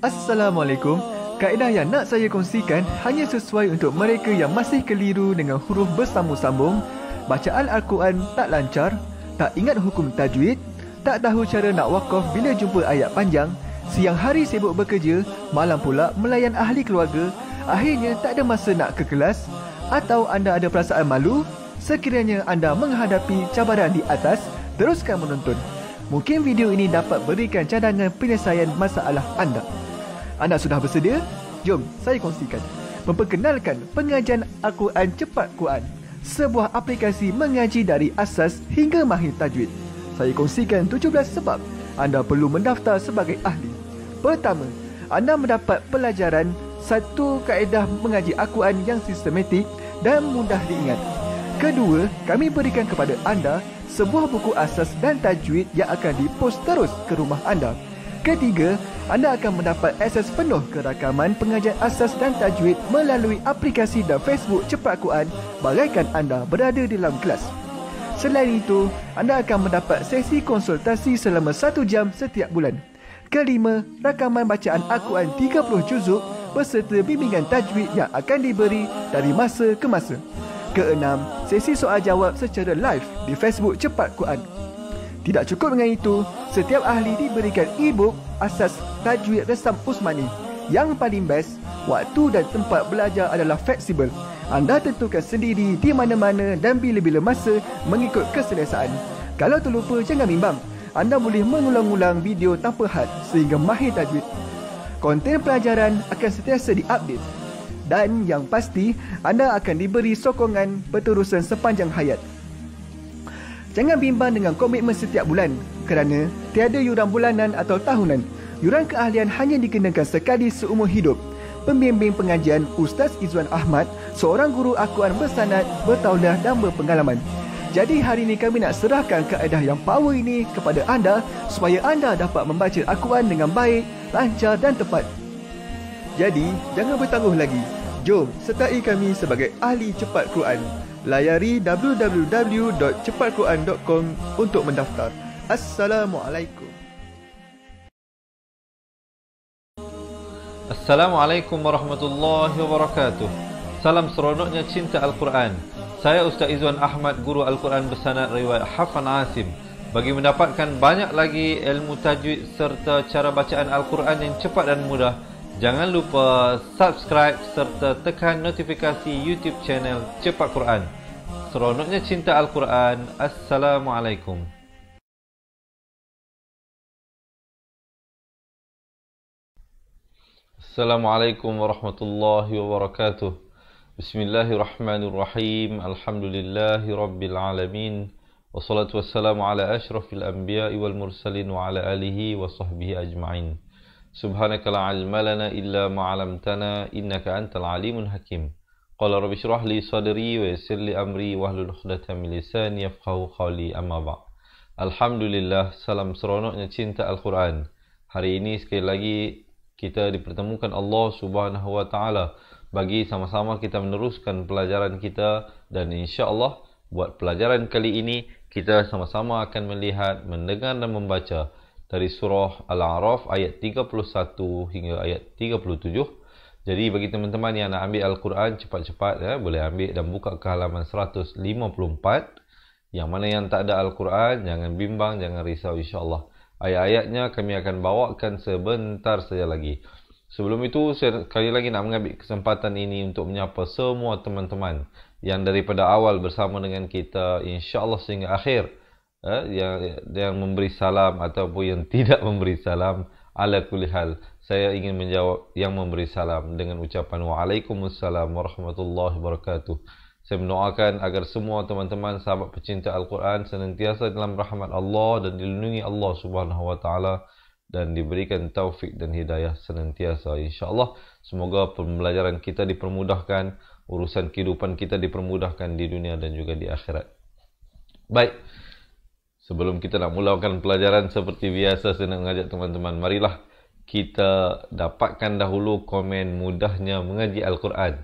Assalamualaikum. Kaedah yang nak saya kongsikan hanya sesuai untuk mereka yang masih keliru dengan huruf bersambung-sambung, bacaan Al-Quran tak lancar, tak ingat hukum tajwid, tak tahu cara nak wakaf bila jumpa ayat panjang, siang hari sibuk bekerja, malam pula melayan ahli keluarga, akhirnya tak ada masa nak ke kelas, atau anda ada perasaan malu. Sekiranya anda menghadapi cabaran di atas, teruskan menonton. Mungkin video ini dapat berikan cadangan penyelesaian masalah anda. Anda sudah bersedia? Jom saya kongsikan. Memperkenalkan pengajian Al-Quran Cepat Quran, sebuah aplikasi mengaji dari asas hingga mahir tajwid. Saya kongsikan 17 sebab anda perlu mendaftar sebagai ahli. Pertama, anda mendapat pelajaran satu kaedah mengaji Al-Quran yang sistematik dan mudah diingat. Kedua, kami berikan kepada anda sebuah buku asas dan tajwid yang akan dipost terus ke rumah anda. Ketiga, anda akan mendapat akses penuh ke rakaman pengajian asas dan tajwid melalui aplikasi dan Facebook Cepat Quran bagaikan anda berada di dalam kelas. Selain itu, anda akan mendapat sesi konsultasi selama 1 jam setiap bulan. Kelima, rakaman bacaan Al-Quran 30 juzuk beserta bimbingan tajwid yang akan diberi dari masa ke masa. Keenam, sesi soal jawab secara live di Facebook Cepat Quran. Tidak cukup dengan itu, setiap ahli diberikan e-book asas tajwid resam Usmani. Yang paling best, waktu dan tempat belajar adalah fleksibel. Anda tentukan sendiri di mana-mana dan bila-bila masa mengikut keselesaan. Kalau terlupa, jangan bimbang. Anda boleh mengulang-ulang video tanpa had sehingga mahir tajwid. Konten pelajaran akan sentiasa diupdate. Dan yang pasti, anda akan diberi sokongan berterusan sepanjang hayat. Jangan bimbang dengan komitmen setiap bulan kerana tiada yuran bulanan atau tahunan. Yuran keahlian hanya dikenakan sekali seumur hidup. Pembimbing pengajian Ustaz Izwan Ahmad, seorang guru Al-Quran bersanad, bertauliah dan berpengalaman. Jadi hari ini kami nak serahkan kaedah yang power ini kepada anda supaya anda dapat membaca Al-Quran dengan baik, lancar dan tepat. Jadi, jangan bertangguh lagi. Jom sertai kami sebagai ahli cepat Quran. Layari www.cepatquran.com untuk mendaftar. Assalamualaikum. Assalamualaikum warahmatullahi wabarakatuh. Salam seronoknya cinta Al-Quran. Saya Ustaz Izwan Ahmad, guru Al-Quran bersanad riwayat Hafan Asim. Bagi mendapatkan banyak lagi ilmu tajwid serta cara bacaan Al-Quran yang cepat dan mudah, jangan lupa subscribe serta tekan notifikasi YouTube channel Cepat Quran. Seronoknya cinta Al-Quran. Assalamualaikum. Assalamualaikum warahmatullahi wabarakatuh. Bismillahirrahmanirrahim. Alhamdulillahi rabbil alamin. Wassalatu wassalamu ala ashrafil anbiya'i wal mursalin wa ala alihi wa sahbihi ajma'in. Subhanaka la ilma lana illa ma 'allamtana innaka antal alimul hakim. Qala rabbi shrah li sadri wa yassir li amri wahlul 'uqdatam min lisani yafqahu qawli, amma ba'd. Alhamdulillah, salam seronoknya cinta Al-Quran. Hari ini sekali lagi kita dipertemukan Allah Subhanahu wa taala bagi sama-sama kita meneruskan pelajaran kita, dan insya-Allah buat pelajaran kali ini kita sama-sama akan melihat, mendengar dan membaca dari surah Al-A'raf ayat 31 hingga ayat 37. Jadi bagi teman-teman yang nak ambil Al-Quran cepat-cepat, boleh ambil dan buka ke halaman 154. Yang mana yang tak ada Al-Quran, jangan bimbang, jangan risau, insya-Allah. Ayat-ayatnya kami akan bawakan sebentar saja lagi. Sebelum itu, saya sekali lagi nak mengambil kesempatan ini untuk menyapa semua teman-teman yang daripada awal bersama dengan kita, insya-Allah sehingga akhir. Yang memberi salam ataupun yang tidak memberi salam, ala kulli hal, saya ingin menjawab yang memberi salam dengan ucapan Waalaikumsalam warahmatullahi wabarakatuh. Saya mendoakan agar semua teman-teman sahabat pecinta Al-Quran senantiasa dalam rahmat Allah dan dilindungi Allah Subhanahu wa taala dan diberikan taufik dan hidayah senantiasa, insya-Allah. Semoga pembelajaran kita dipermudahkan, urusan kehidupan kita dipermudahkan di dunia dan juga di akhirat. Baik. Sebelum kita nak mulakan pelajaran, seperti biasa saya nak mengajak teman-teman, marilah kita dapatkan dahulu komen mudahnya mengaji Al-Quran.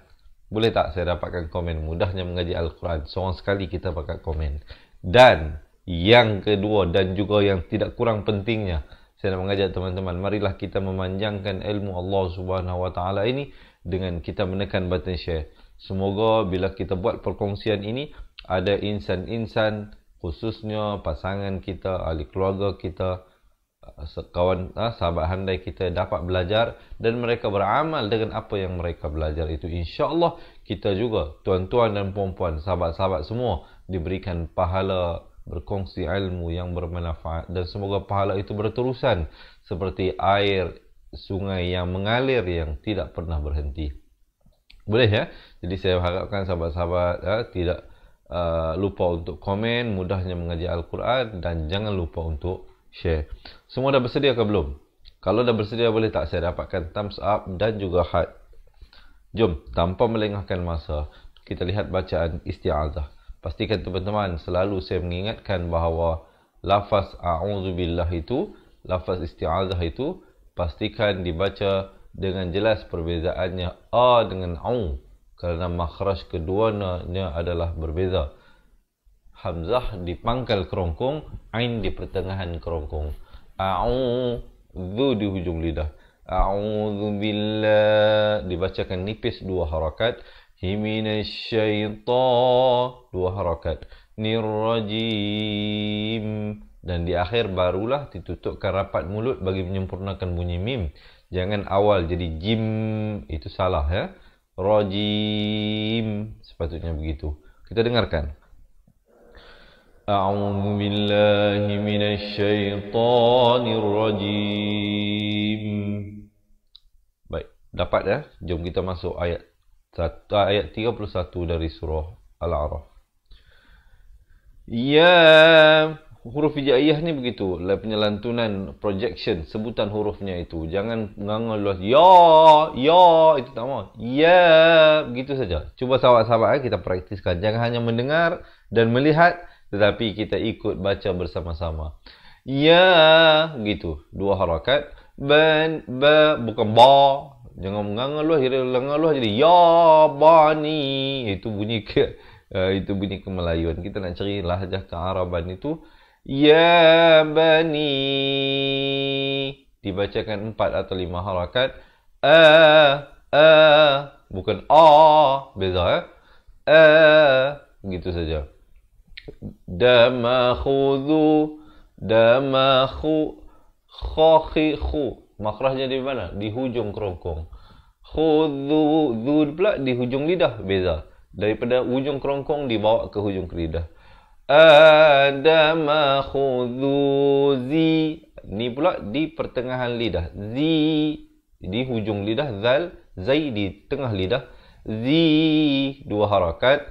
Boleh tak saya dapatkan komen mudahnya mengaji Al-Quran? Seorang sekali kita pakai komen. Dan yang kedua dan juga yang tidak kurang pentingnya, Saya nak mengajak teman-teman, marilah kita memanjangkan ilmu Allah Subhanahu Wa Taala ini dengan kita menekan button share. Semoga bila kita buat perkongsian ini, ada insan-insan, khususnya pasangan kita, ahli keluarga kita, kawan, sahabat handai kita dapat belajar dan mereka beramal dengan apa yang mereka belajar itu. InsyaAllah kita juga, tuan-tuan dan puan-puan, sahabat-sahabat semua, diberikan pahala berkongsi ilmu yang bermanfaat, dan semoga pahala itu berterusan seperti air sungai yang mengalir yang tidak pernah berhenti. Boleh ya? Jadi saya harapkan sahabat-sahabat tidak lupa untuk komen, mudahnya mengaji Al-Quran, dan jangan lupa untuk share. Semua dah bersedia ke belum? Kalau dah bersedia, boleh tak saya dapatkan thumbs up dan juga heart? Jom, tanpa melengahkan masa, kita lihat bacaan isti'adzah. Pastikan teman-teman, selalu saya mengingatkan bahawa lafaz a'udzubillah itu, lafaz isti'adzah itu, pastikan dibaca dengan jelas perbezaannya a dengan au, kerana makhraj keduanya adalah berbeza. Hamzah di pangkal kerongkong, ain di pertengahan kerongkong. A'udzu di hujung lidah. A'udzubillah dibacakan nipis 2 harakat. Himinasyaitan 2 harakat. Nirrajim, dan di akhir barulah ditutupkan rapat mulut bagi menyempurnakan bunyi mim. Jangan awal jadi jim, itu salah ya. Rajim, sepatutnya begitu. Kita dengarkan. A'udzu billahi minasyaitonir rajim. Baik, dapat ya? Jom kita masuk ayat 31 dari surah Al-A'raf. Ya, huruf hijaiyah ni begitu, penyelantunan, projection, sebutan hurufnya itu. Jangan nganga luas. Ya, itu tak mau. Ya, begitu saja. Cuba sahabat-sahabat kita praktiskan. Jangan hanya mendengar dan melihat, tetapi kita ikut baca bersama-sama. Ya, gitu. 2 harakat. Bukan ba. Jangan menganga luas, jadi ya bani. Itu bunyi kemelayuan. Kita nak cari lahjah kearaban itu. Ya bani. Dibacakan 4 atau 5 harakat. Bukan a. Beza ya. Begitu saja. Damakhudhu. Khu. Makhrajnya di mana? Di hujung kerongkong. Khudhu. Dhud pula di hujung lidah. Beza. Daripada hujung kerongkong dibawa ke hujung lidah. Damakhudhu zi. Ni pula di pertengahan lidah. Zi di hujung lidah. Zal. Zai di tengah lidah. Zi 2 harakat.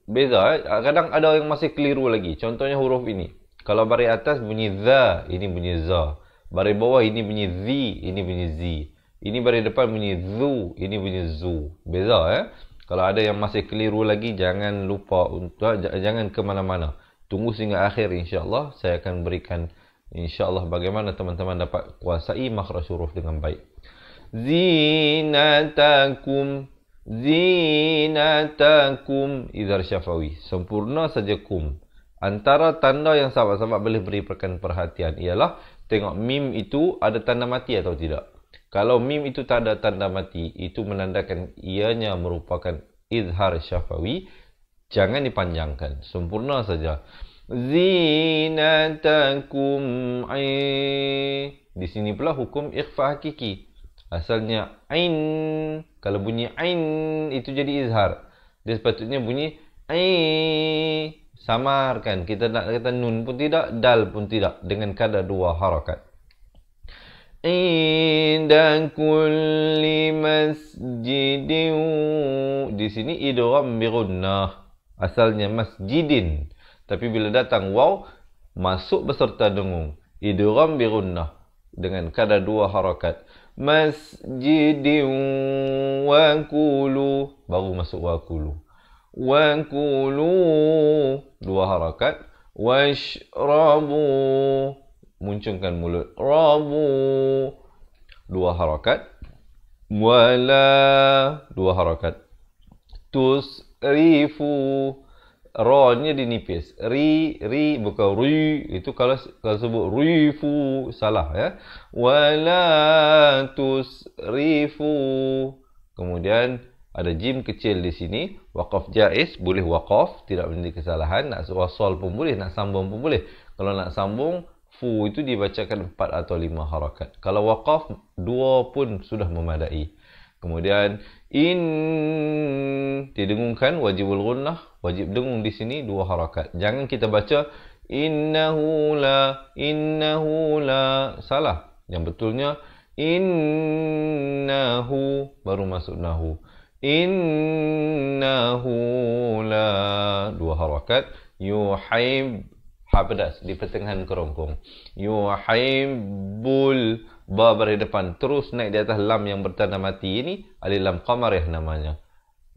Beza. Kadang ada yang masih keliru lagi. Contohnya huruf ini. Kalau baris atas bunyi za, ini bunyi za. Baris bawah ini bunyi zi, ini bunyi zi. Ini baris depan bunyi zu, ini bunyi zu. Beza ya. Kalau ada yang masih keliru lagi, jangan lupa untuk jangan ke mana-mana. Tunggu sehingga akhir, insya-Allah saya akan berikan insya-Allah bagaimana teman-teman dapat kuasai makhraj huruf dengan baik. Zinatakum, izhar syafawi. Sempurna saja kum. Antara tanda yang sahabat-sahabat boleh berikan perhatian ialah tengok mim itu ada tanda mati atau tidak. Kalau mim itu tak ada tanda mati, itu menandakan ianya merupakan izhar syafawi. Jangan dipanjangkan, sempurna saja. Zinatakum. Di sini pula hukum ikhfa hakiki. Asalnya ain. Kalau bunyi ain itu jadi izhar. Dia sepatutnya bunyi ain. Samarkan. Kita nak kata nun pun tidak, dal pun tidak, dengan kadar 2 harakat. Inda kulli masjidin. Di sini idgham bi gunnah. Asalnya masjidin. Tapi bila datang waw, masuk beserta dengung. Idgham bi gunnah dengan kadar 2 harakat. Masjidin wa kulu. Baru masuk wa kulu. Wa kulu 2 harakat. Washrabu, muncungkan mulut. Rabu 2 harakat. Wala 2 harakat. Tusrifu. Ra-nya dinipis. Ri bukan ri. Itu kalau sebut rifu salah ya. Wala tusrifu. Kemudian ada jim kecil di sini. Waqaf jaiz, boleh waqaf, tidak menjadi kesalahan. Nak wasal pun boleh, nak sambung pun boleh. Kalau nak sambung, fu itu dibacakan 4 atau 5 harakat. Kalau waqaf, 2 pun sudah memadai. Kemudian didengungkan wajibul gunnah, wajib dengung di sini 2 harakat. Jangan kita baca innahu la, salah. Yang betulnya innahu baru masuk nahu. Innahu la, 2 harakat. Ha pedas di pertengahan kerongkong. Yuhibbul, ba berada depan, terus naik di atas lam yang bertanda mati ini, alif lam qamariyah namanya.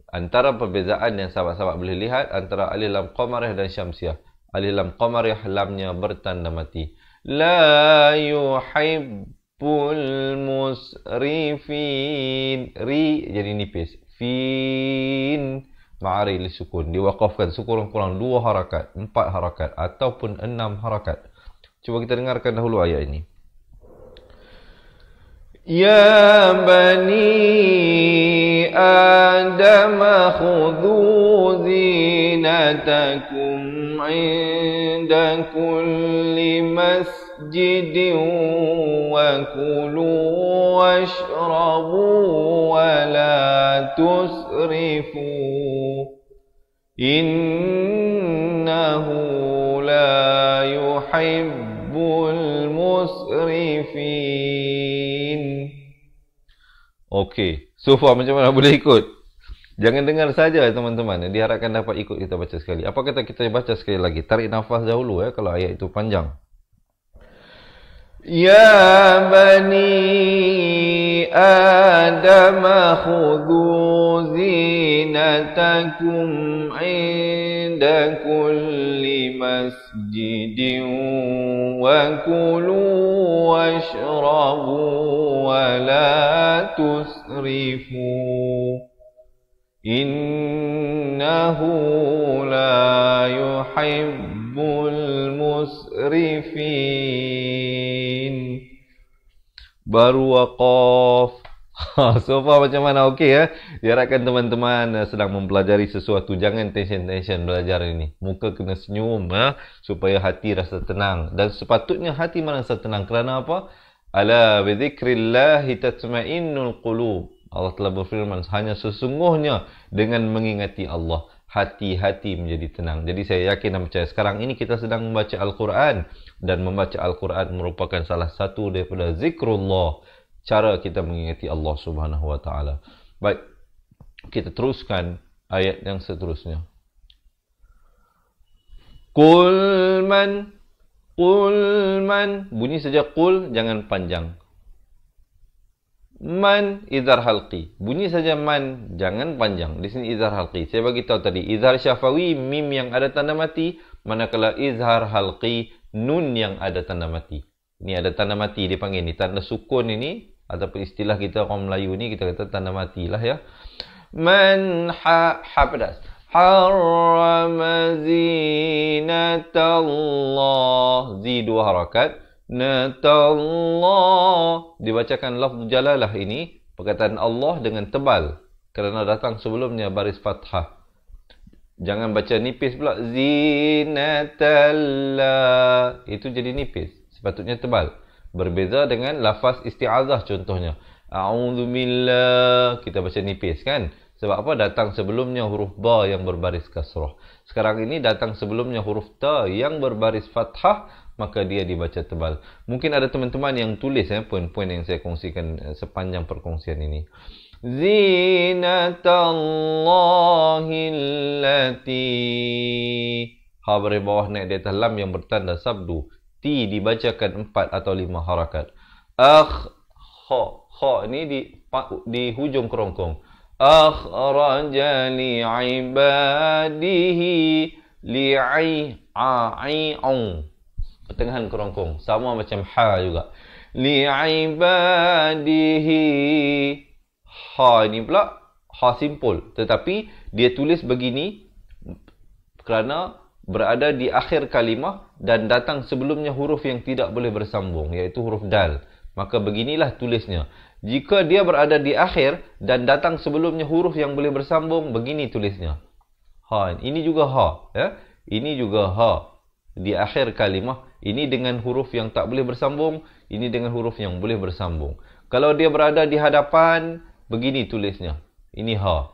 Antara perbezaan yang sahabat-sahabat boleh lihat antara alif lam qamariyah dan syamsiyah. Alif lam qamariyah lamnya bertanda mati. La yuhibbul musrifin. Ri jadi nipis. Fin ma'ari li sukun. Diwaqafkan sekurang-kurang 2 harakat, 4 harakat ataupun 6 harakat. Cuba kita dengarkan dahulu ayat ini. Ya bani Adam khudhu zinatakum inda kulli masjidin wa kulu washrabu wa la tusrifu innahu la yuhibbul musrifin. Okey, so far macam mana boleh ikut? Jangan dengar saja teman-teman. Diharapkan dapat ikut kita baca sekali. Apa kata kita baca sekali lagi? Tarik nafas dahulu kalau ayat itu panjang. Ya bani Adam khudhu zinatakum inda kulli masjidin wa kulu washrabu wa la tusrifu innahu la yuhibbul musrifin. Baru waqaf. So far macam mana? Okey ya. Diharapkan teman-teman sedang mempelajari sesuatu. Jangan tension-tension belajar ini. Muka kena senyum supaya hati rasa tenang. Dan sepatutnya hati merasa tenang. Kerana apa? Ala bi dzikrillahi tatma'innul qulub. Allah telah berfirman, hanya sesungguhnya dengan mengingati Allah, hati-hati menjadi tenang. Jadi saya yakin dan percaya sekarang ini kita sedang membaca Al-Quran. Dan membaca Al-Quran merupakan salah satu daripada zikrullah, cara kita mengingati Allah Subhanahu wa taala. Baik, kita teruskan ayat yang seterusnya. Qul man, bunyi saja qul, jangan panjang. Man izhar halqi, bunyi saja man, jangan panjang. Di sini izhar halqi. Saya bagi tahu tadi, izhar syafawi mim yang ada tanda mati, manakala izhar halqi nun yang ada tanda mati. Ini ada tanda mati dipanggil ni, tanda sukun ini ataupun istilah kita orang Melayu ni kita kata tanda mati lah ya. Man ha pedas. Harrama zinatallah, zi 2 harakat. Natallah, dibacakan lafz jalalah ini, perkataan Allah dengan tebal kerana datang sebelumnya baris fathah. Jangan baca nipis pula. Zinatallah, itu jadi nipis, sepatutnya tebal. Berbeza dengan lafaz isti'azah contohnya. A'udzubillah, kita baca nipis kan? Sebab apa? Datang sebelumnya huruf ba yang berbaris kasrah. Sekarang ini datang sebelumnya huruf ta yang berbaris fathah, maka dia dibaca tebal. Mungkin ada teman-teman yang tulis poin-poin yang saya kongsikan sepanjang perkongsian ini. Zinatallahillati, ha beri bawah naik di atas lam yang bertanda sabdu. Ti dibacakan 4 atau 5 harakat. Ha ni di hujung kerongkong. Akhraja li'ibadihi li'i'a'a'ung, pertengahan kerongkong, sama macam ha juga. Li'ibadihi, ha ini pula ha simpul, tetapi dia tulis begini kerana berada di akhir kalimah dan datang sebelumnya huruf yang tidak boleh bersambung, iaitu huruf dal. Maka beginilah tulisnya. Jika dia berada di akhir dan datang sebelumnya huruf yang boleh bersambung, begini tulisnya. Ha, ini juga ha, ya. Ini juga ha di akhir kalimah. Ini dengan huruf yang tak boleh bersambung, ini dengan huruf yang boleh bersambung. Kalau dia berada di hadapan, begini tulisnya. Ini ha.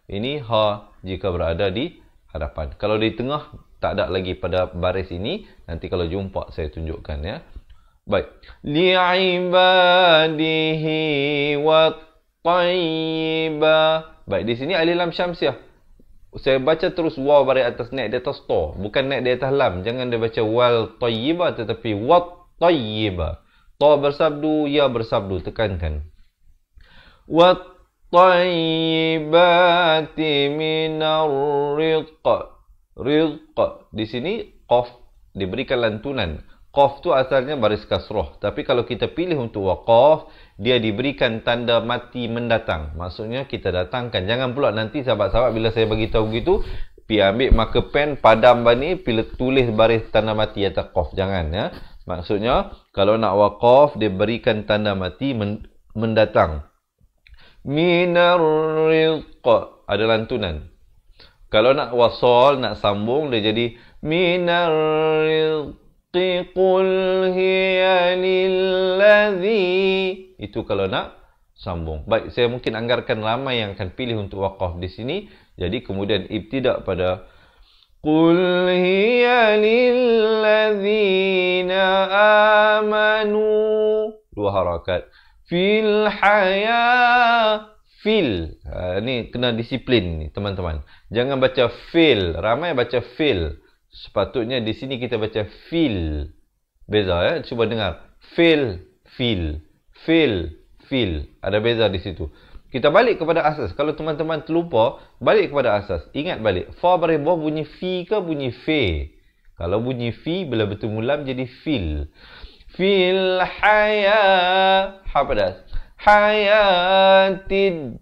Ini ha jika berada di hadapan. Kalau di tengah, tak ada lagi pada baris ini. Nanti kalau jumpa saya tunjukkan, ya. Baik. Li'ibadihi wa tayyiba. Baik, di sini alif lam syamsiah. Saya baca terus waw baris atas, naik di atas to. Bukan naik di atas lam. Jangan dia baca wal tayyiba, tetapi wat tayyiba. To bersabdu, ya bersabdu. Tekankan. Wat tayyibati minar rizq. Rizq. Di sini qaf diberikan lantunan. Qaf tu asalnya baris kasroh. Tapi kalau kita pilih untuk waqaf, dia diberikan tanda mati mendatang. Maksudnya kita datangkan. Jangan pula nanti sahabat-sahabat bila saya bagi tahu begitu, pergi ambil marker pen, padam ni, pilih tulis baris tanda mati atas qaf. Jangan, ya. Maksudnya kalau nak waqaf, dia berikan tanda mati mendatang. Minar rizq. Ada lantunan. Kalau nak wasal, nak sambung, dia jadi minar rizq. Qul hiya lilladhi. Itu kalau nak sambung. Baik, saya mungkin anggarkan ramai yang akan pilih untuk waqaf di sini. Jadi kemudian ibtidak pada Qul hiya lilladzina amanu. 2 harakat. Fil haya. Fil. Ni kena disiplin ni, teman-teman. Jangan baca fil. Ramai baca fil. Sepatutnya di sini kita baca fil. Beza, ya. Cuba dengar. Fil, fil, fil, fil. Ada beza di situ. Kita balik kepada asas. Kalau teman-teman terlupa, balik kepada asas. Ingat balik. Fa baris bawah bunyi fi ke bunyi fe? Kalau bunyi fi, bila bertemu lam jadi fil. Fil haya. Ha pedas. Hayatid.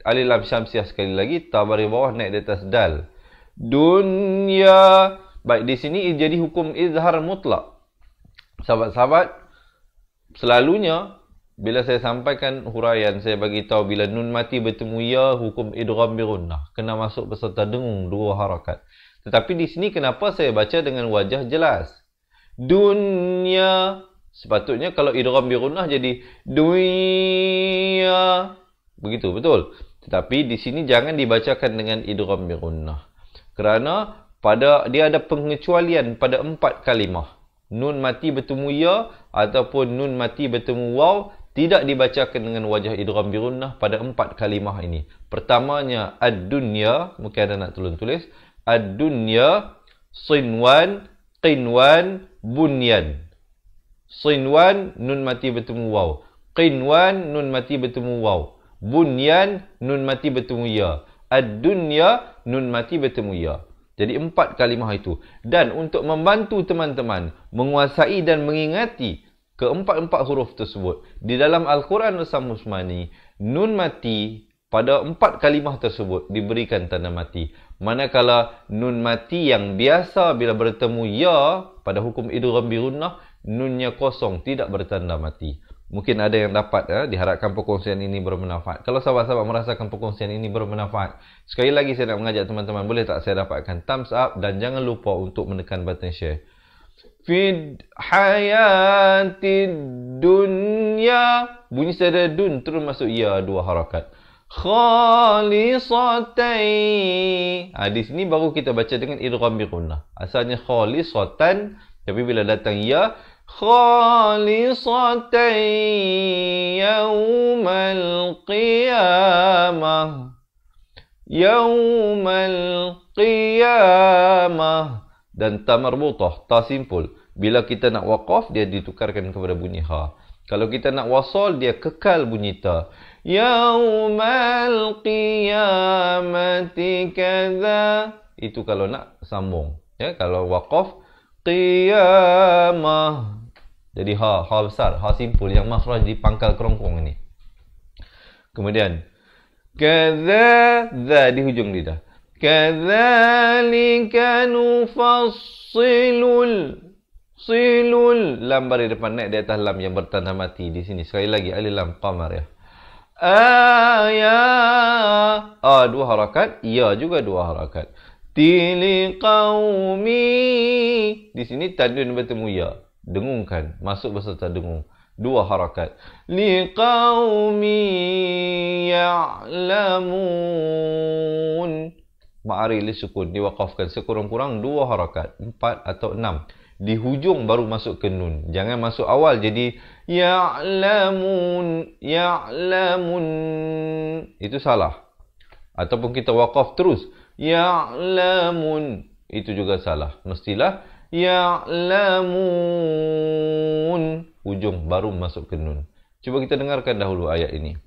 Alif lam syamsiah sekali lagi. Ta baris bawah naik di atas dal. Dunya. Baik, di sini jadi hukum izhar mutlak. Sahabat-sahabat, selalunya bila saya sampaikan huraian, saya bagi tahu bila nun mati bertemu ya, hukum idgham bi gunnah, kena masuk beserta dengung 2 harakat. Tetapi di sini kenapa saya baca dengan wajah jelas? Dunya. Sepatutnya kalau idgham bi gunnah jadi dunya. Begitu, betul. Tetapi di sini jangan dibacakan dengan idgham bi gunnah. Kerana dia ada pengecualian pada 4 kalimah. Nun mati bertemu ya ataupun nun mati bertemu waw tidak dibacakan dengan wajah idgham bi gunnah pada 4 kalimah ini. Pertamanya ad-dunya, mungkin ada nak tolong tulis. Ad-dunya, sinwan, qinwan, bunyan. Sinwan, nun mati bertemu waw. Qinwan, nun mati bertemu waw. Bunyan, nun mati bertemu ya. Ad-dunya, nun mati bertemu ya. Jadi 4 kalimah itu. Dan untuk membantu teman-teman menguasai dan mengingati keempat-empat huruf tersebut, di dalam Al-Quran Al-Sammusmani, nun mati pada 4 kalimah tersebut diberikan tanda mati. Manakala nun mati yang biasa bila bertemu ya pada hukum idgham bi gunnah, nunnya kosong, tidak bertanda mati. Mungkin ada yang dapat, diharapkan perkongsian ini bermanfaat. Kalau sahabat-sahabat merasakan perkongsian ini bermanfaat, sekali lagi saya nak mengajak teman-teman, boleh tak saya dapatkan thumbs up dan jangan lupa untuk menekan button share. Fid hayatid dunya. Bunyi sada dun terus masuk ya 2 harakat. Khalisatai. Di sini baru kita baca dengan idgham bi gunnah. Asalnya khalisatan, tapi bila datang ya, khalisatan yaumal qiyamah. Yaumal qiyamah. Dan ta marbutah, ta simpul. Bila kita nak waqaf, dia ditukarkan kepada bunyi ha. Kalau kita nak wasal, dia kekal bunyi ta. Yaumal qiyamati kadza. Itu kalau nak sambung. Ya, kalau waqaf, qiyamah. Jadi ha besar, ha simpul yang makhraj di pangkal kerongkong ini. Kemudian kadza, za di hujung lidah. Kadzalika nufassilul lam baris depan naik di atas lam yang bertanda mati di sini. Sekali lagi alif lam qamar ya. Dua harakat, ya juga dua harakat. Tili qaumi, di sini tadun bertemu ya, dengungkan, masuk beserta dengung. Dua harakat. Li qaumi ya'lamun. Ma'ari li sukun diwaqafkan sekurang-kurang dua harakat, 4 atau 6. Di hujung baru masuk ke nun. Jangan masuk awal jadi ya'lamun. Itu salah. Ataupun kita waqaf terus ya'lamun. Itu juga salah. Mestilah ya'lamun. Hujung baru masuk ke nun. Cuba kita dengarkan dahulu ayat ini.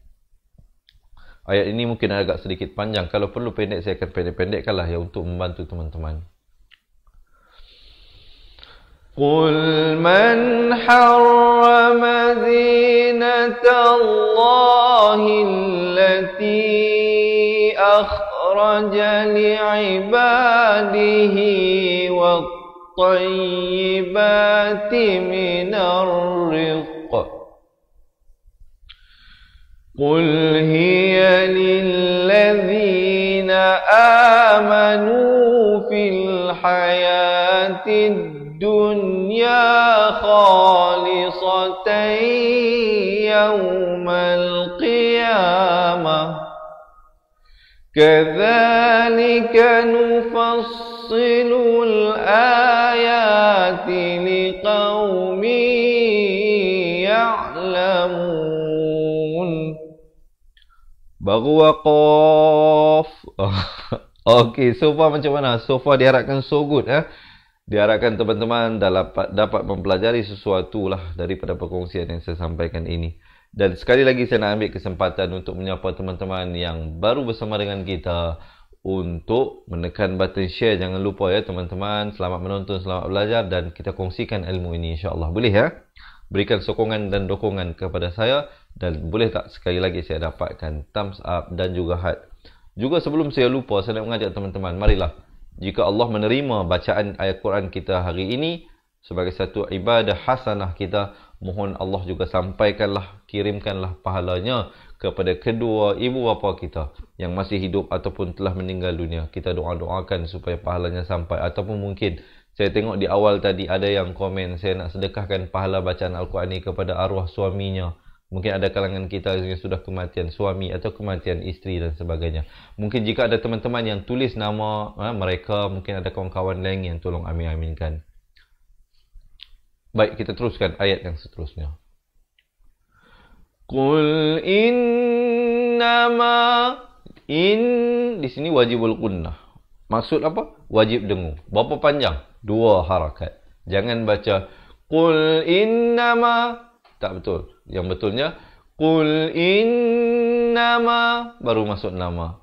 Ayat ini mungkin agak sedikit panjang. Kalau perlu pendek, saya akan pendek-pendekkanlah ya untuk membantu teman-teman. Qul man harrama zinatallahi allati akhraja li'ibadihi wa tayyibati minar rizq. Qul hiya lilladzina amanu fil hayatid dunya khalisatan yawmal qiyamah. Kadzalika nufassilul ayati liqaumin ya'lamun. Baru waqaf. Okey, so far macam mana? So far diharapkan so good Diharapkan teman-teman dapat mempelajari sesuatu lah daripada perkongsian yang saya sampaikan ini. Dan sekali lagi saya nak ambil kesempatan untuk menyapa teman-teman yang baru bersama dengan kita untuk menekan button share. Jangan lupa ya teman-teman. Selamat menonton, selamat belajar dan kita kongsikan ilmu ini insya-Allah. Boleh ya? Berikan sokongan dan dokongan kepada saya dan boleh tak sekali lagi saya dapatkan thumbs up dan juga heart. Juga sebelum saya lupa, saya nak mengajak teman-teman, marilah jika Allah menerima bacaan ayat Quran kita hari ini sebagai satu ibadah hasanah kita, mohon Allah juga sampaikanlah, kirimkanlah pahalanya kepada kedua ibu bapa kita yang masih hidup ataupun telah meninggal dunia. Kita doa-doakan supaya pahalanya sampai. Ataupun mungkin saya tengok di awal tadi ada yang komen, saya nak sedekahkan pahala bacaan Al-Quran ini kepada arwah suaminya. Mungkin ada kalangan kita yang sudah kematian suami atau kematian isteri dan sebagainya. Mungkin jika ada teman-teman yang tulis nama mereka, mungkin ada kawan-kawan lain yang tolong amin-aminkan. Baik, kita teruskan ayat yang seterusnya. Qul innama di sini wajibul gunnah. Maksud apa? Wajib dengung. Berapa panjang? 2 harakat. Jangan baca qul innama. Tak betul. Yang betulnya qul innama baru masuk nama.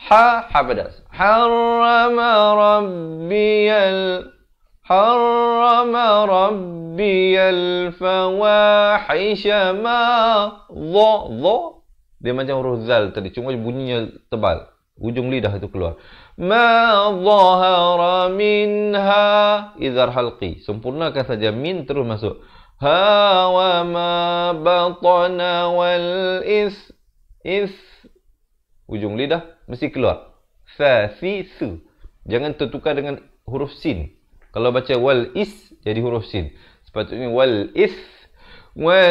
Ha pedas. Harrama rabbiyal fawahisha ma dha. Dia macam huruf zal tadi, cuma bunyinya tebal. Ujung lidah itu keluar. Ma dhahara minha idhar halqi. Sempurnakan saja min terus masuk. Ha wa ma batana wal is ujung lidah mesti keluar. Fa fi su. Jangan tertukar dengan huruf sin. Kalau baca wal is jadi huruf sin. Sepatutnya wal isma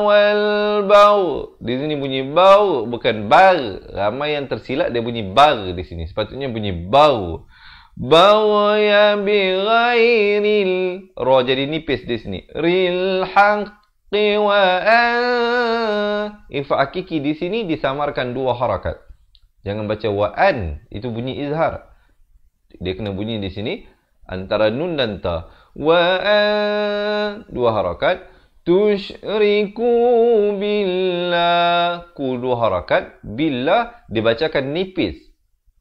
wal bau. Di sini bunyi bau bukan bar. Ramai yang tersilap dia bunyi bar di sini. Sepatutnya bunyi bau. Bau ya bi ghairil ra jadi nipis di sini. Ril haqqi wa ifa hakiki di sini disamarkan 2 harakat. Jangan baca wa'an, itu bunyi izhar. Dia kena bunyi di sini antara nun dan ta. Wa'an 2 harakat. Tusyriku billah, ku 2 harakat. Billah dibacakan nipis.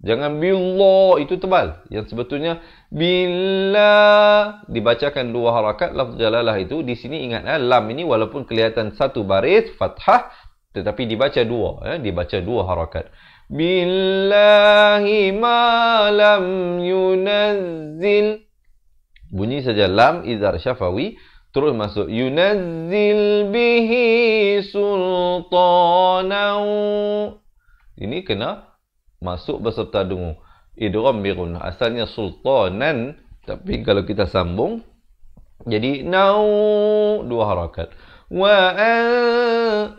Jangan billah, itu tebal. Yang sebetulnya billah dibacakan 2 harakat. Lafz jalalah itu di sini ingat lam ini walaupun kelihatan 1 baris fathah tetapi dibaca 2 dibaca 2 harakat. billahi ma lam yunazzil. Bunyi saja lam izhar syafawi, terus masuk yunazzil bihi sultanan. Ini kena masuk beserta dengung. Idgham bi gunnah. Asalnya sultanan, tapi kalau kita sambung jadi nau, 2 harakat. Wa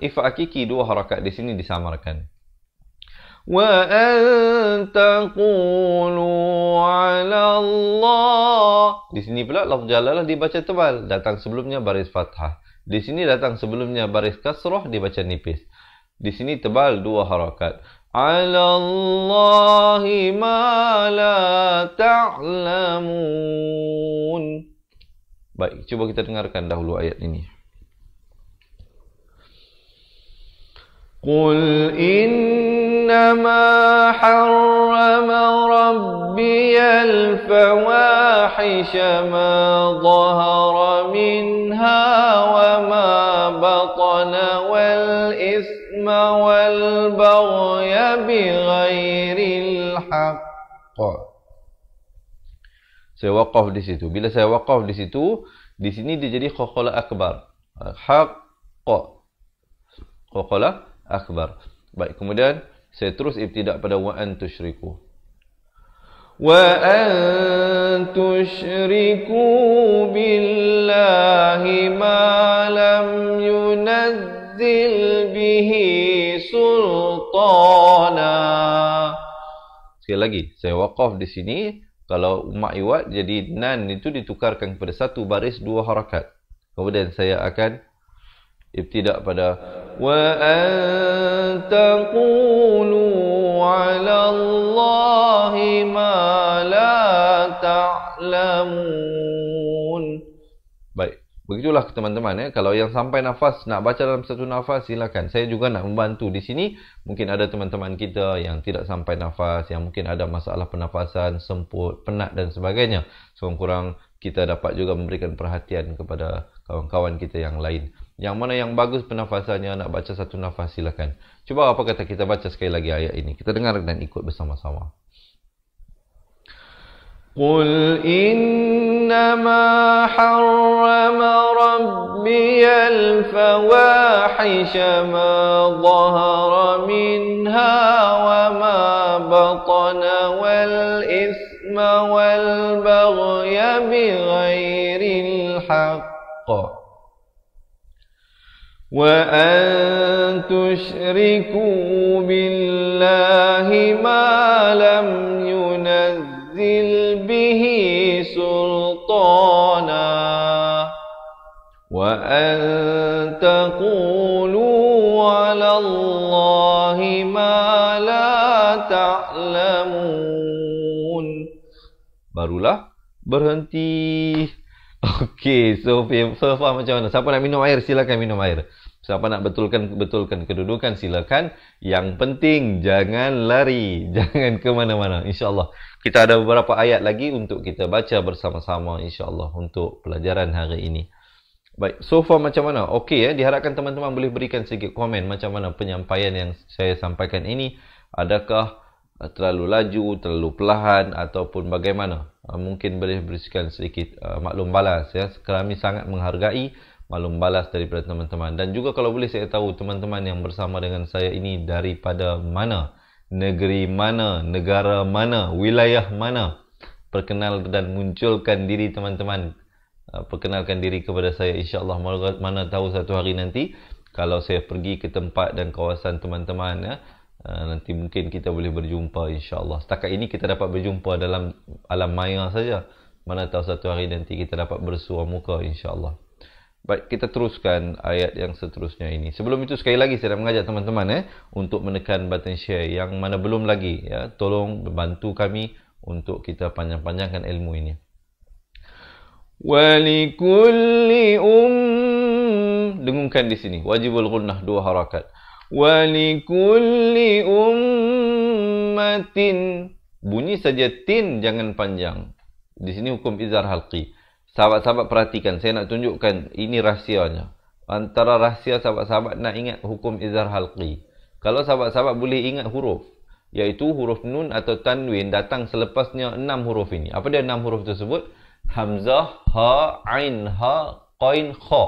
ifa hakiki 2 harakat di sini disamarkan. Wa an taqulu 'ala Allah. Di sini pula lafz jalalah dibaca tebal, datang sebelumnya baris fathah. Di sini datang sebelumnya baris kasrah, dibaca nipis. Di sini tebal 2 harakat. 'Ala Allahi ma la ta'lamun. Baik, cuba kita dengarkan dahulu ayat ini. Qul innama harrama rabbiyal fawahisha ma dhahara minha wa ma batana wal isma wal baghya bighairil haqq. Saya waqaf di situ. Bila saya waqaf di situ, di sini dia jadi qaqala akbar. Haqqa. Qaqala akbar. Baik, kemudian saya terus ibtidak pada wa an tusyriku. Wa an tusyriku billahi ma lam yunazzil bihi sultana. Sekali lagi, saya waqaf di sini. Kalau ma'iwat jadi nan itu ditukarkan kepada 1 baris 2 harakat. Kemudian saya akan ibtidak pada wa an taqulu 'ala Allahi ma la ta'lamun. Baik, begitulah teman-teman ya. Kalau yang sampai nafas nak baca dalam satu nafas, silakan. Saya juga nak membantu di sini. Mungkin ada teman-teman kita yang tidak sampai nafas, yang mungkin ada masalah pernafasan, semput, penat dan sebagainya. Sekurang-kurang kita dapat juga memberikan perhatian kepada kawan-kawan kita yang lain. Yang mana yang bagus pernafasannya, nak baca satu nafas, silakan. Cuba apa kata kita baca sekali lagi ayat ini. Kita dengar dan ikut bersama-sama. Qul innama harrama rabbiyal fawahisha ma dhahara minha wa ma batana wal isma wal baghya bighairil haqq wa an tusyriku billahi ma lam yunazzil bihi sultana wa an taqulu 'ala Allahi ma la ta'lamun. Barulah berhenti. Okey, so faham macam mana? Siapa nak minum air, silakan minum air. Siapa nak betulkan kedudukan, silakan. Yang penting jangan lari, jangan ke mana-mana. InsyaAllah kita ada beberapa ayat lagi untuk kita baca bersama-sama, InsyaAllah, untuk pelajaran hari ini. Baik, so far macam mana? Okey ya, diharapkan teman-teman boleh berikan sedikit komen macam mana penyampaian yang saya sampaikan ini. Adakah terlalu laju, terlalu perlahan ataupun bagaimana? Mungkin boleh berikan sedikit maklum balas ya. Kami sangat menghargai maklum balas daripada teman-teman. Dan juga kalau boleh saya tahu teman-teman yang bersama dengan saya ini daripada mana, negeri mana, negara mana, wilayah mana. Perkenal dan munculkan diri teman-teman. Perkenalkan diri kepada saya, insya-Allah. Mana tahu satu hari nanti kalau saya pergi ke tempat dan kawasan teman-teman ya, nanti mungkin kita boleh berjumpa, insya-Allah. Setakat ini kita dapat berjumpa dalam alam maya saja. Mana tahu satu hari nanti kita dapat bersua muka, insya-Allah. Baik, kita teruskan ayat yang seterusnya ini. Sebelum itu sekali lagi saya nak mengajak teman-teman untuk menekan button share. Yang mana belum lagi ya, tolong bantu kami untuk kita panjang-panjangkan ilmu ini. Walikulli dengungkan di sini. Wajibul gunnah 2 harakat. Walikulli ummatin. Bunyi saja tin, jangan panjang. Di sini hukum izhar halqi. Sahabat-sahabat perhatikan, saya nak tunjukkan ini rahsianya. Antara rahsia sahabat-sahabat nak ingat hukum izhar halqi. Kalau sahabat-sahabat boleh ingat huruf iaitu huruf nun atau tanwin datang selepasnya 6 huruf ini. Apa dia 6 huruf tersebut? Hamzah, ha, ain, ha, qain, kha.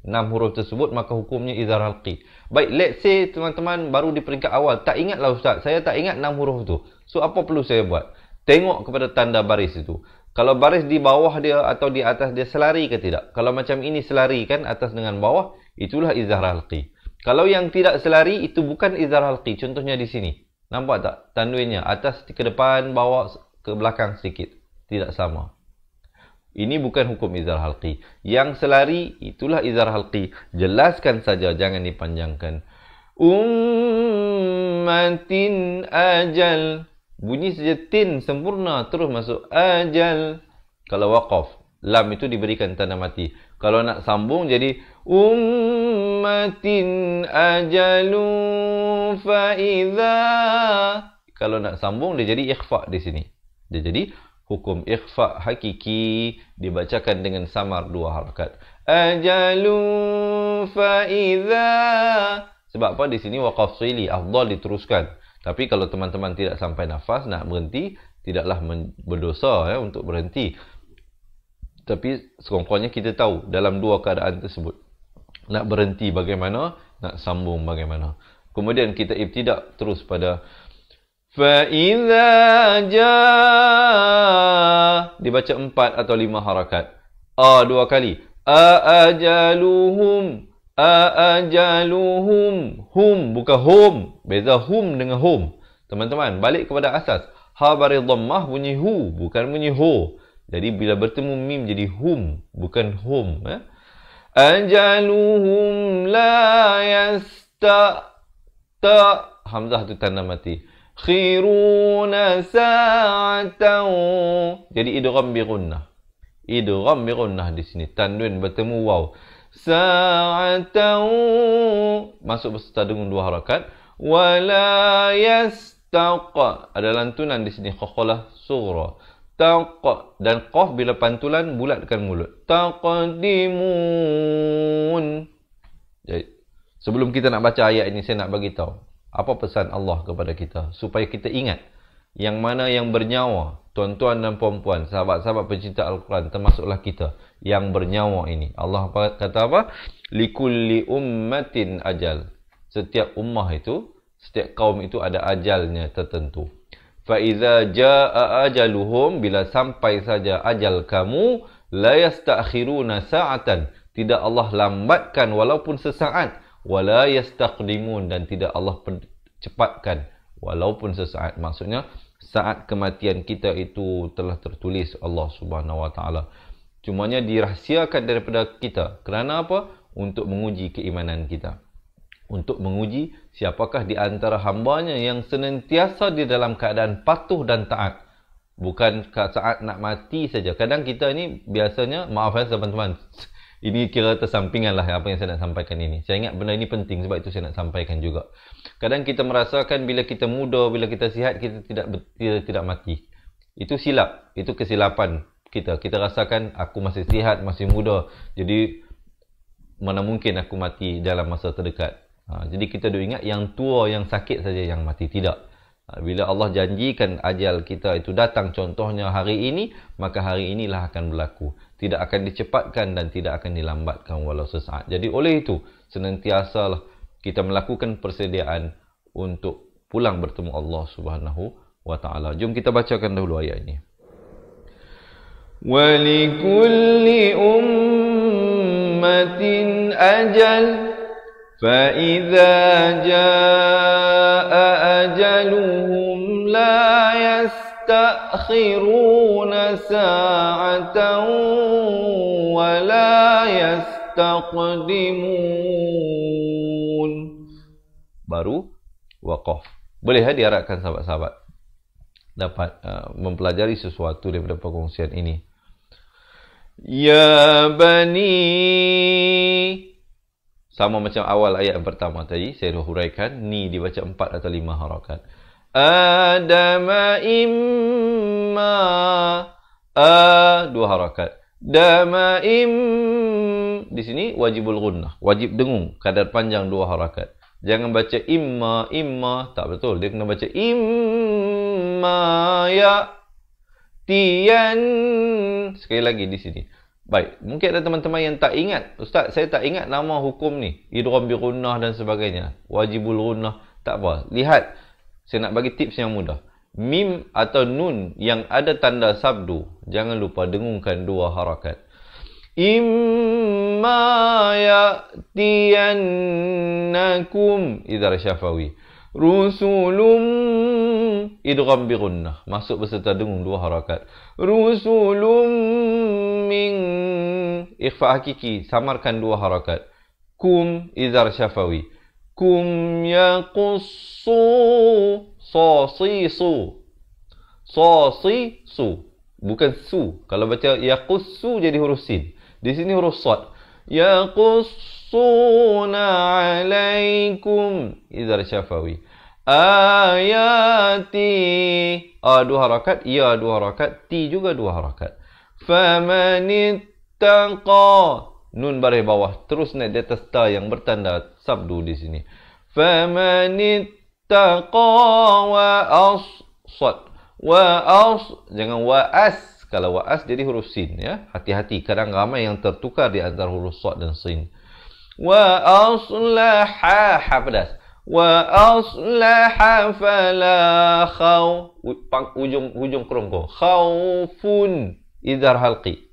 6 huruf tersebut, maka hukumnya izhar halqi. Baik, let's say teman-teman baru di peringkat awal, tak ingatlah ustaz, saya tak ingat 6 huruf tu. So apa perlu saya buat? Tengok kepada tanda baris itu. Kalau baris di bawah dia atau di atas dia selari ke tidak? Kalau macam ini selari kan, atas dengan bawah, itulah izhar halqi. Kalau yang tidak selari, itu bukan izhar halqi. Contohnya di sini. Nampak tak? Tanwinnya atas ke depan, bawah ke belakang sedikit. Tidak sama. Ini bukan hukum izhar halqi. Yang selari, itulah izhar halqi. Jelaskan saja, jangan dipanjangkan. Ummatin ajal. Bunyi saja tin sempurna, terus masuk ajal. Kalau waqaf, lam itu diberikan tanda mati. Kalau nak sambung jadi ummatin ajalu fa idza. Kalau nak sambung dia jadi ikhfa di sini. Dia jadi hukum ikhfa hakiki, dibacakan dengan samar 2 harakat. Ajalu fa idza. Sebab apa di sini waqaf sili, afdal diteruskan. Tapi kalau teman-teman tidak sampai nafas, nak berhenti, tidaklah berdosa untuk berhenti. Tapi sekurang-kurangnya kita tahu dalam 2 keadaan tersebut. Nak berhenti bagaimana, nak sambung bagaimana. Kemudian kita ibtidak terus pada فَإِذَا جَاءَ. Dibaca 4 atau 5 harakat. A 2 kali. أَأَجَلُهُمْ. Ajaluhum. Hum, bukan hum. Beza hum dengan hum. Teman-teman, balik kepada asas. Ha baris dhammah bunyi hu, bukan bunyi ho. Jadi bila bertemu mim jadi hum, bukan hum. Ajaluhum la hamzah tu tanda mati. Khiruna sa'atan. Jadi idgham bi gunnah. Idgham bi gunnah di sini. Tanwin bertemu waw. Sa'atan, masuk beserta dengan 2 harakat. Wala yastaq, ada lantunan di sini, khakhalah sughra. Taq, dan qaf bila pantulan bulatkan mulut. Taqdimun. Jadi, sebelum kita nak baca ayat ini, saya nak bagi tahu apa pesan Allah kepada kita supaya kita ingat yang mana yang bernyawa, tuan-tuan dan puan-puan, sahabat-sahabat pencinta Al-Quran, termasuklah kita yang bernyawa ini. Allah kata apa? Likulli ummatin ajal. Setiap ummah itu, setiap kaum itu ada ajalnya tertentu. Fa iza jaa ajaluhum, bila sampai saja ajal kamu, la yastakhiruna sa'atan. Tidak Allah lambatkan walaupun sesaat, wala yastaqdimun, dan tidak Allah cepatkan walaupun sesaat. Maksudnya saat kematian kita itu telah tertulis Allah Subhanahu Wa Taala. Cumanya dirahsiakan daripada kita. Kerana apa? Untuk menguji keimanan kita. Untuk menguji siapakah di antara hambanya yang senantiasa di dalam keadaan patuh dan taat. Bukan saat nak mati saja. Kadang kita ni biasanya, maaf ya teman-teman, ini kira tersampingan lah apa yang saya nak sampaikan ini. Saya ingat benda ini penting, sebab itu saya nak sampaikan juga. Kadang kita merasakan bila kita muda, bila kita sihat, kita tidak mati. Itu silap. Itu kesilapan kita. Kita rasakan aku masih sihat, masih muda. Jadi mana mungkin aku mati dalam masa terdekat. Jadi kita duk ingat yang tua, yang sakit saja yang mati. Tidak. Bila Allah janjikan ajal kita itu datang, contohnya hari ini, maka hari inilah akan berlaku. Tidak akan dicepatkan dan tidak akan dilambatkan walau sesaat. Jadi oleh itu, senantiasalah kita melakukan persediaan untuk pulang bertemu Allah Subhanahu Wa Taala. Jom kita bacakan dahulu ayat ini. Walikulli ummatin ajal. فَإِذَا جَاءَ أَجَلُهُمْ لَا يَسْتَأْخِرُونَ سَاعَةً وَلَا يَسْتَقْدِمُونَ. Baru waqaf. Boleh diharapkan sahabat-sahabat dapat mempelajari sesuatu daripada perkongsian ini. Ya bani, sama macam awal ayat yang pertama tadi, saya huraikan, ni dibaca 4 atau 5 harakat. Adama imma, 2 harakat. Dama im, di sini wajibul gunnah, wajib dengung, kadar panjang 2 harakat. Jangan baca imma. Tak betul. Dia kena baca imma ya'tiyan. Sekali lagi di sini. Baik. Mungkin ada teman-teman yang tak ingat. Ustaz, saya tak ingat nama hukum ni. Idgham bi gunnah dan sebagainya. Wajibul gunnah. Tak apa. Lihat. Saya nak bagi tips yang mudah. Mim atau nun yang ada tanda sabdu. Jangan lupa dengungkan 2 harakat. Imma ya'tiyannakum idhar syafawi rusulum idgham bi gunnah, masuk beserta dengung 2 harakat. Rusulum min ikhfa hakiki, samarkan 2 harakat. Kum idhar syafawi kum yaqussu sasisu bukan su. Kalau baca yaqussu jadi huruf sin. Di sini huruf sad. Yaqussuna alaikum idhar syafawi ayati. A 2 harakat, ya 2 harakat, ti juga 2 harakat. Famanittaqa, nun baris bawah terus naik di atas ta yang bertanda sabdu di sini. Famanittaqa wa as-sad wa as, jangan wa as. Kalau wa'as jadi huruf sin, ya. Hati-hati, kadang ramai yang tertukar di antara huruf sad dan sin. Wa aslaha, ha pedas. Wa aslaha fala khaw, hujung kerongko. Khawfun idhar halqi.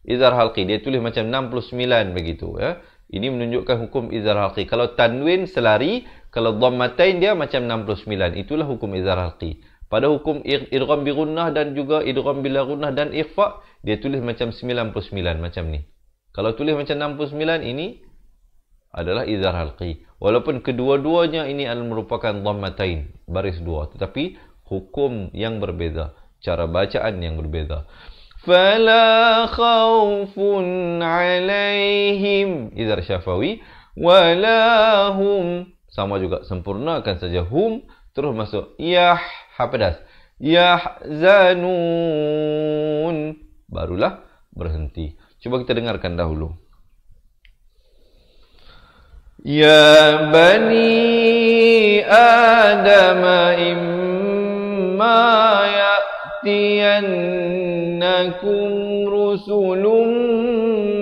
Idhar halqi, dia tulis macam 69 begitu, ya. Ini menunjukkan hukum idhar halqi. Kalau tanwin selari, kalau dhammatain dia macam 69. Itulah hukum idhar halqi. Pada hukum idgham bi gunnah dan juga idgham bila gunnah dan ikhfa, dia tulis macam 99 macam ni. Kalau tulis macam 69, ini adalah idhar halqi. Walaupun kedua-duanya ini adalah merupakan dhammatain, baris 2, tetapi hukum yang berbeza, cara bacaan yang berbeza. Fala khawfun alaihim idhar syafawi wala hum, sama juga, sempurnakan saja hum terus masuk ha pedas. Yahzanun, barulah berhenti. Cuba kita dengarkan dahulu. Ya bani Adam imma ya'tiyannakum rusulun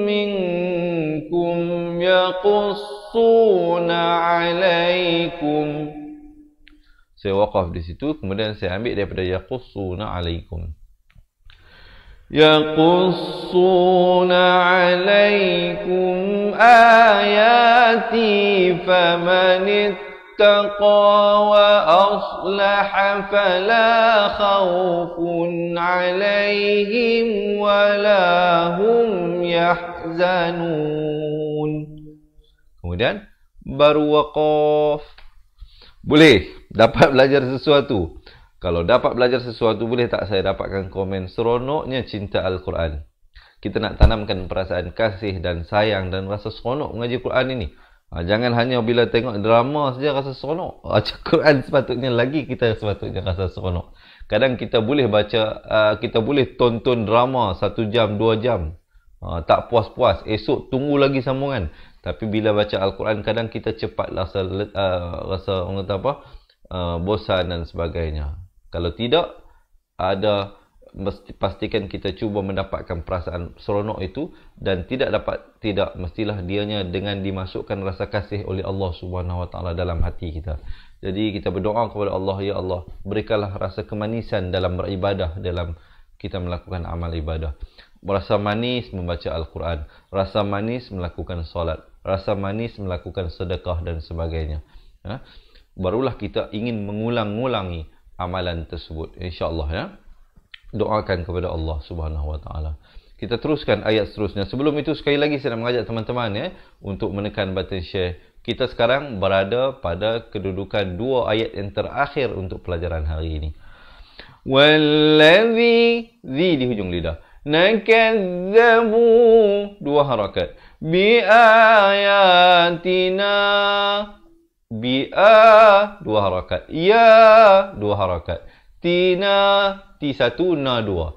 minkum yaqussuna alaikum. Saya waqaf di situ, kemudian saya ambil daripada yaqussuna alaikum. Yaqussuna alaikum ayati famanittaqa wa aslaha fala khawfun alaihim wala hum yahzanun. Kemudian baru waqaf. Boleh dapat belajar sesuatu. Kalau dapat belajar sesuatu, boleh tak saya dapatkan komen seronoknya cinta Al-Quran. Kita nak tanamkan perasaan kasih dan sayang dan rasa seronok mengaji Quran ini. Jangan hanya bila tengok drama saja rasa seronok. Quran sepatutnya lagi kita sepatutnya rasa seronok. Kadang kita boleh baca, kita boleh tonton drama 1 jam, 2 jam. Tak puas-puas. Esok tunggu lagi sambungan. Tapi bila baca Al-Quran, kadang kita cepat rasa orang kata apa, bosan dan sebagainya. Kalau tidak, pastikan kita cuba mendapatkan perasaan seronok itu, dan tidak mestilah dianya dengan dimasukkan rasa kasih oleh Allah Subhanahu Wa Taala dalam hati kita. Jadi kita berdoa kepada Allah, ya Allah, berikanlah rasa kemanisan dalam beribadah, dalam kita melakukan amal ibadah. Rasa manis membaca Al-Quran, rasa manis melakukan solat, rasa manis melakukan sedekah dan sebagainya. Barulah kita ingin mengulang-ulangi amalan tersebut, insya-Allah, ya. Doakan kepada Allah Subhanahu Wa Taala. Kita teruskan ayat seterusnya. Sebelum itu, sekali lagi saya nak mengajak teman-teman, ya, untuk menekan button share. Kita sekarang berada pada kedudukan 2 ayat yang terakhir untuk pelajaran hari ini. Wallazi, zi di hujung lidah. Nakadzabu, 2 harakat. Biayatina, bi'a 2 harakat. Ya 2 harakat. Tina, ti 1, na 2.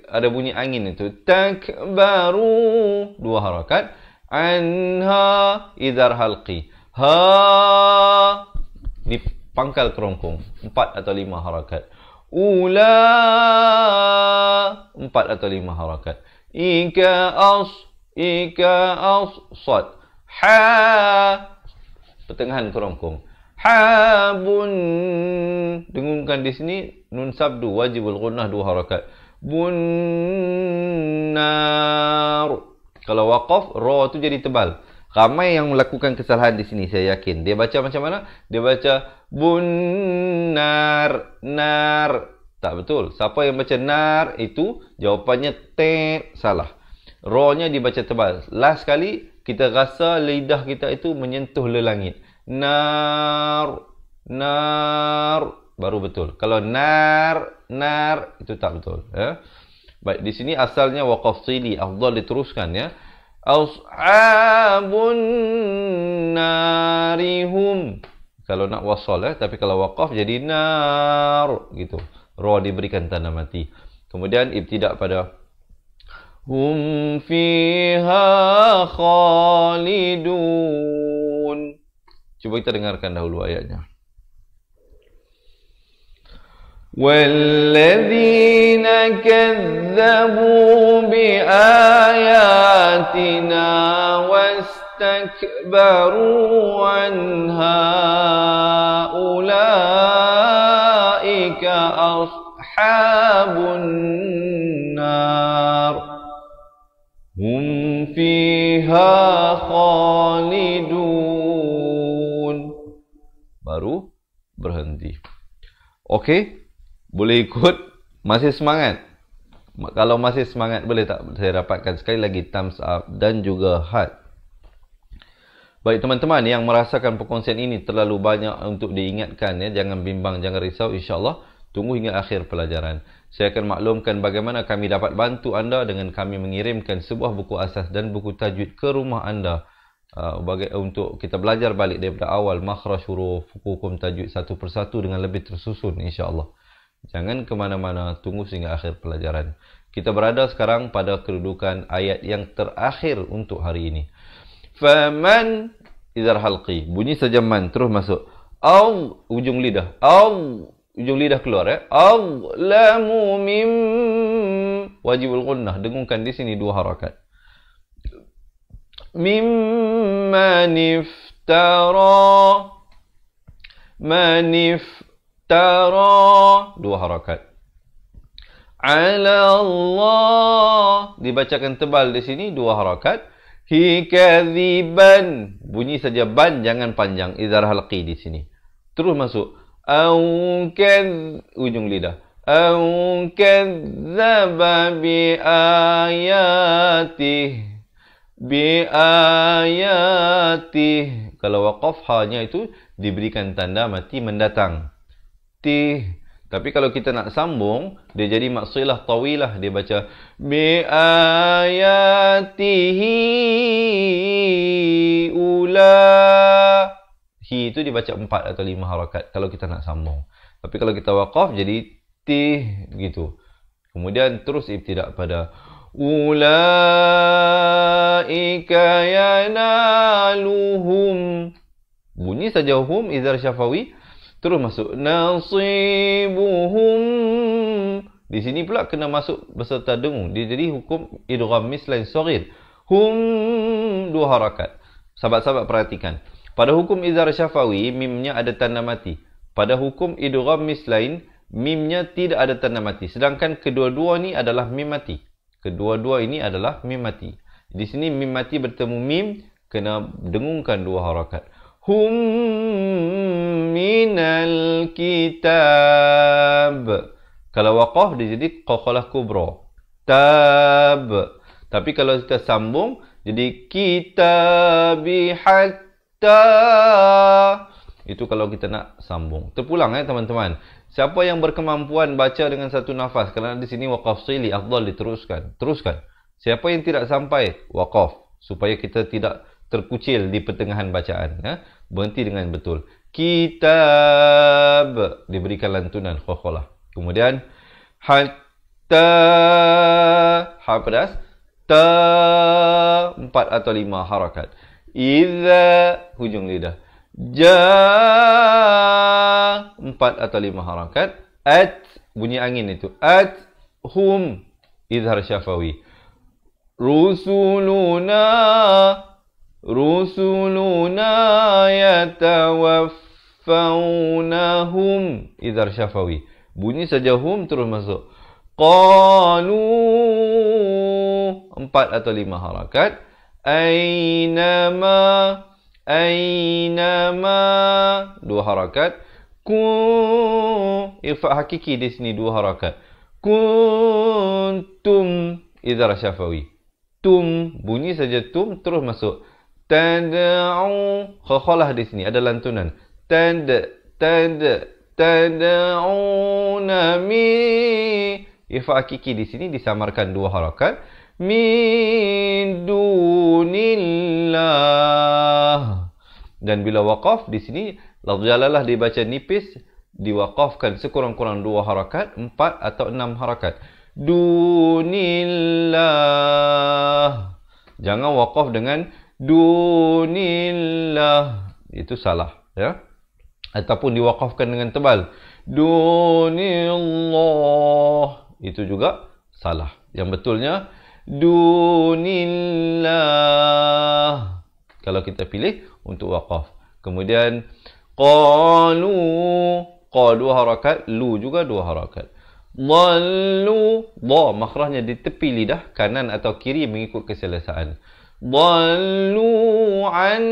Ada bunyi angin itu. Takbaru, 2 harakat. Anha idhar halqi. Ha. Ni pangkal kerongkong. 4 atau 5 harakat. Ula. 4 atau 5 harakat. Ika as. Sad. Ha. Pertengahan kerongkong. Habun. Dengungkan di sini. Nun sabdu. Wajibul gunnah 2 harakat. Bunnar. Kalau waqaf, ra tu jadi tebal. Ramai yang melakukan kesalahan di sini, saya yakin. Dia baca macam mana? Dia baca bunnar, nar. Tak betul. Siapa yang baca nar itu jawapannya salah. Ra-nya dibaca tebal. Last sekali kita rasa lidah kita itu menyentuh lelangit. Nar, baru betul. Kalau nar itu tak betul. Ya. Baik, di sini asalnya waqaf sili, afdal diteruskan ya. Ashabun narihum. Kalau nak wasal tapi kalau waqaf jadi nar gitu. Ra diberikan tanda mati. Kemudian ibtidak pada hum fiha khalidun. Cuba kita dengarkan dahulu ayatnya. وَالَّذِينَ كَذَّبُوا بِآيَاتِنَا وَاسْتَكْبَرُوا عَنْهَا أُولَئِكَ أَصْحَابُ النَّارِ هُمْ فِيهَا خَالِدُونَ. Baru berhenti. Okey. Boleh ikut? Masih semangat? Kalau masih semangat, boleh tak saya dapatkan sekali lagi thumbs up dan juga heart. Baik teman-teman yang merasakan perkongsian ini terlalu banyak untuk diingatkan ya, jangan bimbang, jangan risau, insya-Allah tunggu hingga akhir pelajaran. Saya akan maklumkan bagaimana kami dapat bantu anda dengan kami mengirimkan sebuah buku asas dan buku tajwid ke rumah anda untuk kita belajar balik daripada awal makhraj huruf, hukum tajwid satu persatu dengan lebih tersusun insya-Allah. Jangan ke mana-mana, tunggu sehingga akhir pelajaran. Kita berada sekarang pada kedudukan ayat yang terakhir untuk hari ini. Faman idhar halqi. Bunyi saja man, terus masuk. Ujung lidah. Ujung lidah keluar ya. Lamu mim. Wajibul gunnah. Dengungkan di sini 2 harakat. Mimman iftara. Tara 2 harakat. Ala Allah dibacakan tebal di sini 2 harakat. Hi kadhiban bunyi saja ban, jangan panjang. Izhar halqi di sini. Terus masuk. Ujung lidah. Au kadzdzaba bi ayatih. Kalau waqaf hanya itu diberikan tanda mati mendatang. Tapi kalau kita nak sambung, dia jadi maksilah tawilah. Dia baca bi ayatihi ula. Hi itu dibaca 4 atau 5 harakat kalau kita nak sambung. Tapi kalau kita waqaf jadi gitu. Kemudian terus ibtidak pada ulaika yanaluhum. Bunyi saja hum izhar syafawi. Terus masuk nasibuhum. Di sini pula kena masuk beserta dengung. Dia jadi hukum idgham mislain saghir. Hum 2 harakat. Sahabat-sahabat perhatikan. Pada hukum izhar syafawi mimnya ada tanda mati. Pada hukum idgham mislain mimnya tidak ada tanda mati. Sedangkan kedua-dua ni adalah mim mati. Kedua-dua ini adalah mim mati. Di sini mim mati bertemu mim kena dengungkan 2 harakat. Hum minal kitab. Kalau waqaf dia jadi qalqalah kubra. Tab. Tapi kalau kita sambung jadi kitabi hatta. Itu kalau kita nak sambung. Terpulang teman-teman. Siapa yang berkemampuan baca dengan satu nafas, kerana di sini waqaf sili afdal diteruskan. Teruskan. Siapa yang tidak sampai waqaf supaya kita tidak terkucil di pertengahan bacaan ya. Berhenti dengan betul. Kitab diberikan lantunan qalqalah. Kemudian hatta ha pedas ta 4 atau 5 harakat. Idza hujung lidah. Empat atau lima harakat. At, bunyi angin itu. At, hum, izhar syafawi. Rusuluna yatawaffawnahum, izhar syafawi. Bunyi saja hum terus masuk. Qalu, empat atau lima harakat. Aynama, dua harakat. Irfa hakiki di sini dua harakat. Kuntum, izhar syafawi. Tum, bunyi saja tum terus masuk. Tad'u, khakhalah di sini ada lantunan. Tad'una irfa hakiki di sini disamarkan dua harakat. Min dunillah. Dan bila waqaf di sini lafz jalalah dibaca nipis, diwaqafkan sekurang-kurang dua harakat, 4 atau 6 harakat. Dunillah. Jangan waqaf dengan dunillah. Itu salah, ya. Ataupun diwaqafkan dengan tebal. Dunillah. Itu juga salah. Yang betulnya dunillah. Kalau kita pilih untuk waqaf. Kemudian qalu, qa dua harakat, lu juga dua harakat. Dhallu, dha makhrajnya di tepi lidah kanan atau kiri mengikut keselesaan. Dhallu an,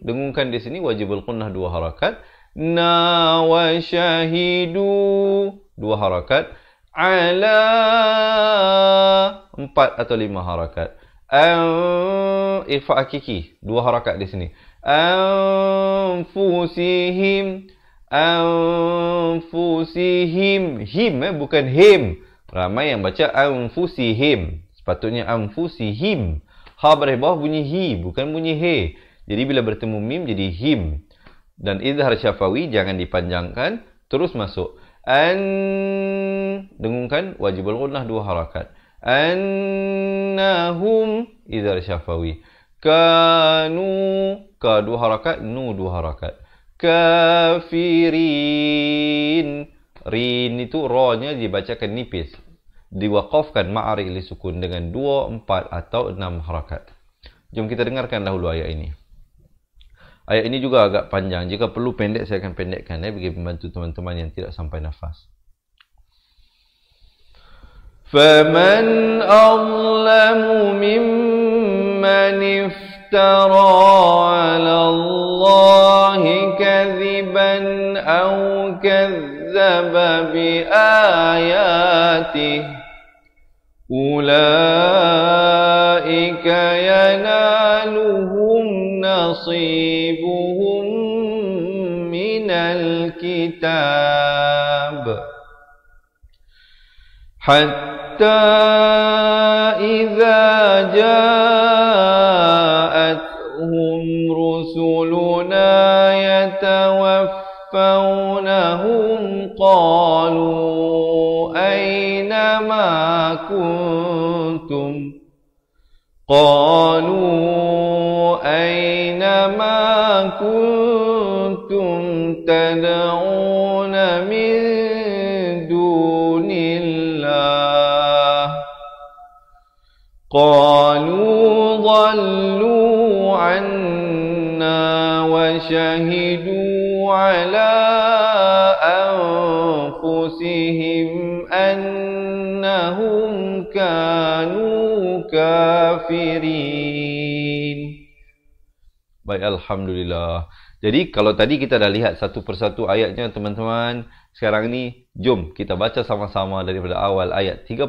dengungkan di sini wajibul qunnah dua harakat. Na wa syahidu, dua harakat. Ala, 4 atau 5 harakat. Irfa hakiki, dua harakat di sini. Anfusihim, him, bukan him. Ramai yang baca anfusihim, sepatutnya anfusihim. Ha baris bawah bunyi hi, bukan bunyi he. Jadi bila bertemu mim jadi him. Dan izhar syafawi jangan dipanjangkan, terus masuk. Dengungkan wajibul qunnah dua harakat. Annahum, izhar syafawi. Kanu, ka dua harakat, nu dua harakat. Kafirin, rin itu ra-nya dibacakan nipis, diwaqafkan ma'ari li sukun dengan 2, 4 atau 6 harakat. Jom kita dengarkan dahulu ayat ini. Ayat ini juga agak panjang. Jika perlu pendek, saya akan pendekkan bagi membantu teman-teman yang tidak sampai nafas. Faman azlamu mimman iftara 'ala Allahi kadhiban aw kadzdzaba bi ayatihi ulaika yanaluhum nasibuhum minal kitab hatta idza ja'atuhum rusuluna yatawaffawnahum qalu aina ma kuntum tad'una min dunillah qalu dhallu 'anna wa shahidu 'ala anfusihim annahum kanu kafirin. Baik, alhamdulillah. Jadi kalau tadi kita dah lihat satu persatu ayatnya teman-teman, sekarang ni jom kita baca sama-sama daripada awal ayat 31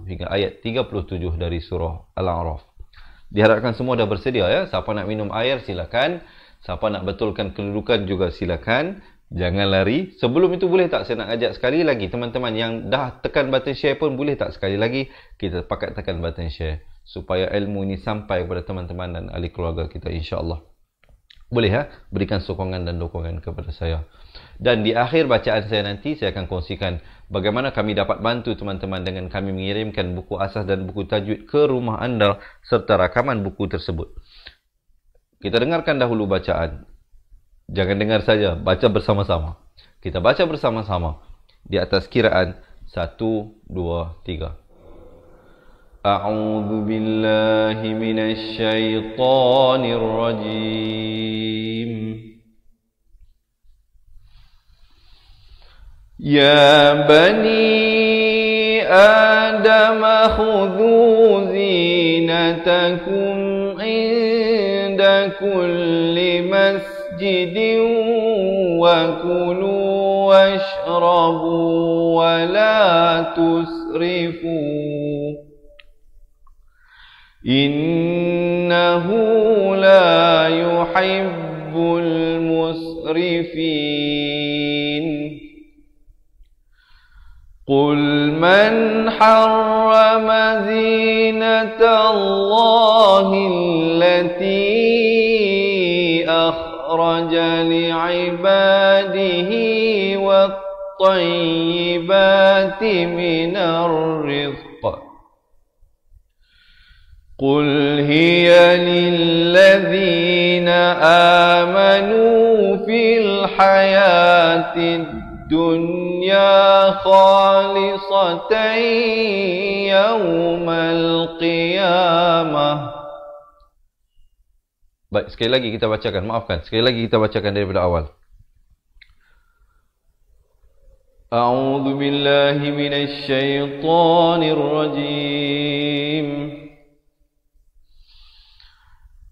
hingga ayat 37 dari surah Al-A'raf. Diharapkan semua dah bersedia, ya. Siapa nak minum air silakan, siapa nak betulkan kedudukan juga silakan. Jangan lari. Sebelum itu boleh tak saya nak ajak sekali lagi teman-teman yang dah tekan button share pun, boleh tak sekali lagi kita pakat tekan button share supaya ilmu ini sampai kepada teman-teman dan ahli keluarga kita, insya-Allah. Boleh, ya? Berikan sokongan dan dukungan kepada saya. Dan di akhir bacaan saya nanti, saya akan kongsikan bagaimana kami dapat bantu teman-teman dengan kami mengirimkan buku asas dan buku tajwid ke rumah anda serta rakaman buku tersebut. Kita dengarkan dahulu bacaan. Jangan dengar saja, baca bersama-sama. Kita baca bersama-sama di atas kiraan 1, 2, 3. A'udzu billahi minasy syaithanir rajim. Ya bani Adam khudhu zinatakum inda kulli masjidin wa kulu washrabu wa la tusrifu innahu la yuhibbul musrifin. قل من حرم زينة الله التي أخرج لعباده والطيبات من الرزق قل هي للذين آمنوا في الحياة الدنيا خالصة يوم القيامة. Baik, sekali lagi kita bacakan. Maafkan, sekali lagi kita bacakan daripada awal. A'udzu billahi minasy syaithanir rajim.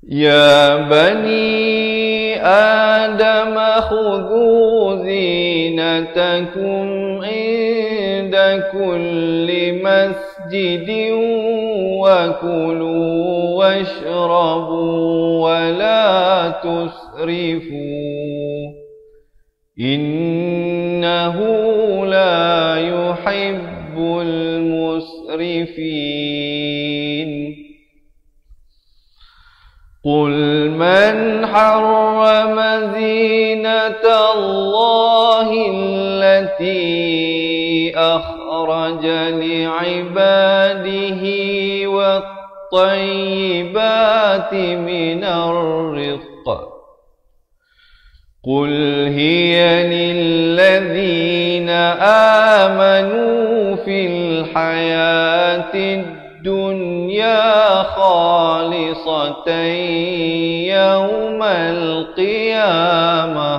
Ya bani Adam khudhu zinatakum inda kulli masjidin wa kulu washrabu wa la tusrifu innahu la yuhibbul musrifin. قل من حرم زينة الله التي أخرج لعباده والطيبات من الرزق قل هي للذين آمنوا في الحياة الدنيا خالصة يوم القيامة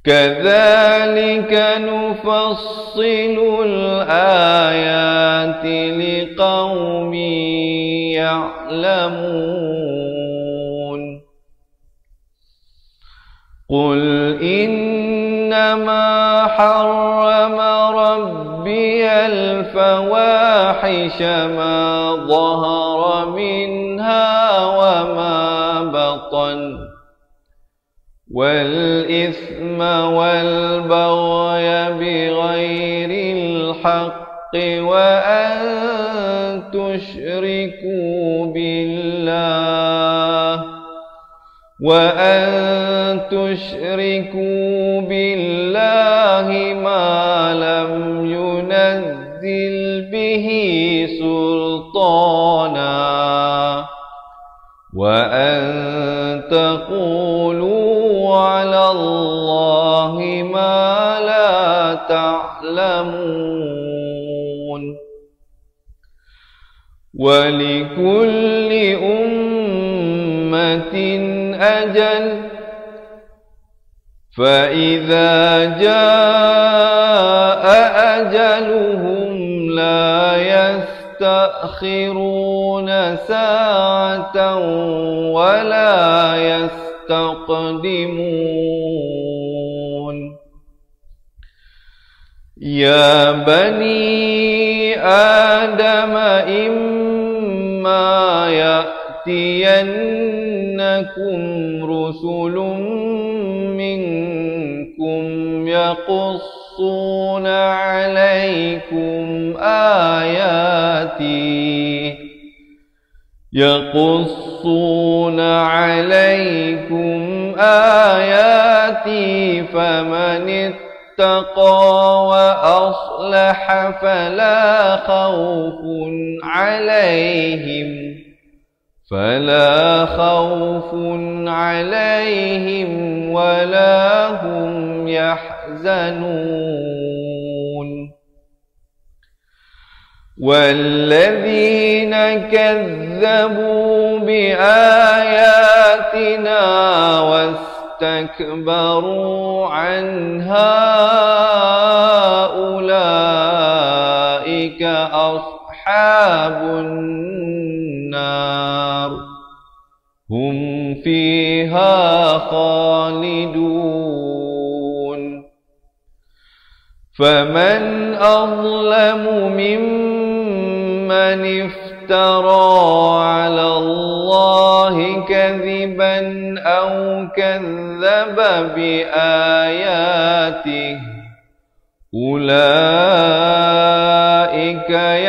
كذلك نفصل الآيات لقوم يعلمون قل إنما حرم ربي الفواحش ما ظهر منها وما بطن والإثم والبغي بغير الحق وأن تشركوا بالله ما لم ينزل به سلطانا وأن تقولوا على الله ما لا تعلمون ولكل أمة أجل فإذا جاء أجلهم لا يستأخرون ساعة ولا يستقدمون يا بني آدم إما يأتينكم رسل منكم يقصون عليكم آياتي فمن اتقى وأصلح فلا خوف فلا خوف عليهم ولا هم يحزنون والذين كذبوا بآياتنا واستكبروا عنها أولئك أصحاب النار هم فيها خالدون فمن أظلم ممن افترى على الله كذبا أو كذب بآياته أولئك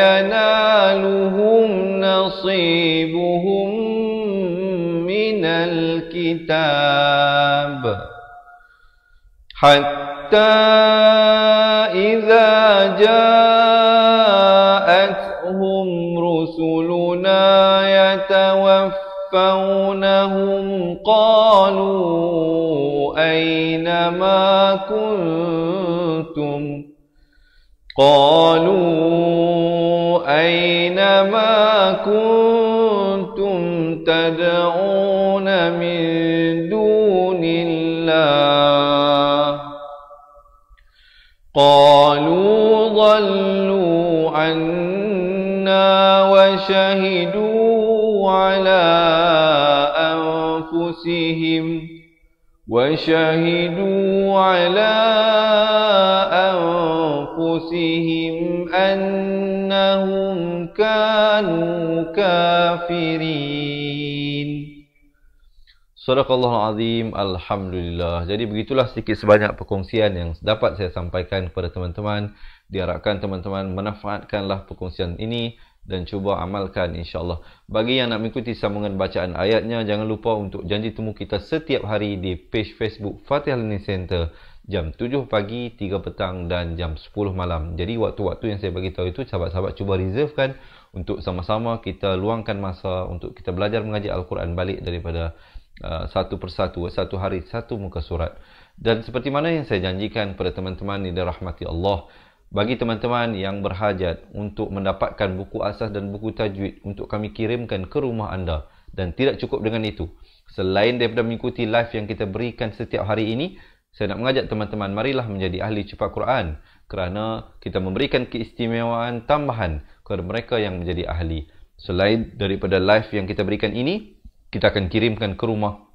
ينالهم نصيبهم من الكتاب حتى إذا جاءتهم رسلنا يتوفونهم قالوا أين ما كنتم تدعون من دون الله قالوا ضلوا عنا وشهدوا على أنفسهم أنهم كانوا كافرين. Sadaqallahul Azim. Alhamdulillah. Jadi begitulah sedikit sebanyak perkongsian yang dapat saya sampaikan kepada teman-teman. Diharapkan teman-teman manfaatkanlah perkongsian ini dan cuba amalkan insya-Allah. Bagi yang nak mengikuti sambungan bacaan ayatnya, jangan lupa untuk janji temu kita setiap hari di page Facebook Fatihah Learning Center jam 7 pagi, 3 petang dan jam 10 malam. Jadi waktu-waktu yang saya bagi tahu itu sahabat-sahabat cuba reservekan untuk sama-sama kita luangkan masa untuk kita belajar mengaji Al-Quran balik daripada satu persatu, satu hari satu muka surat. Dan seperti mana yang saya janjikan pada teman-teman yang dirahmati Allah, bagi teman-teman yang berhajat untuk mendapatkan buku asas dan buku tajwid untuk kami kirimkan ke rumah anda, dan tidak cukup dengan itu, selain daripada mengikuti live yang kita berikan setiap hari ini, saya nak mengajak teman-teman marilah menjadi ahli cepat Quran, kerana kita memberikan keistimewaan tambahan kepada mereka yang menjadi ahli. Selain daripada live yang kita berikan ini, kita akan kirimkan ke rumah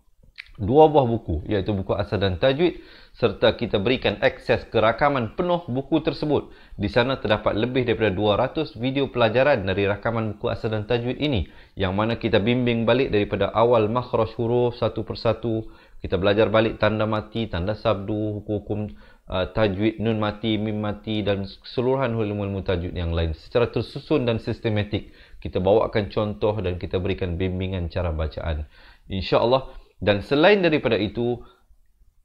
2 buah buku, iaitu buku asas dan tajwid, serta kita berikan akses ke rakaman penuh buku tersebut. Di sana terdapat lebih daripada 200 video pelajaran dari rakaman buku asas dan tajwid ini, yang mana kita bimbing balik daripada awal makhraj huruf satu persatu. Kita belajar balik tanda mati, tanda sabdu, hukum tajwid, nun mati, mim mati dan keseluruhan ilmu-ilmu tajwid yang lain secara tersusun dan sistematik. Kita bawakan contoh dan kita berikan bimbingan cara bacaan, insya-Allah. Dan selain daripada itu,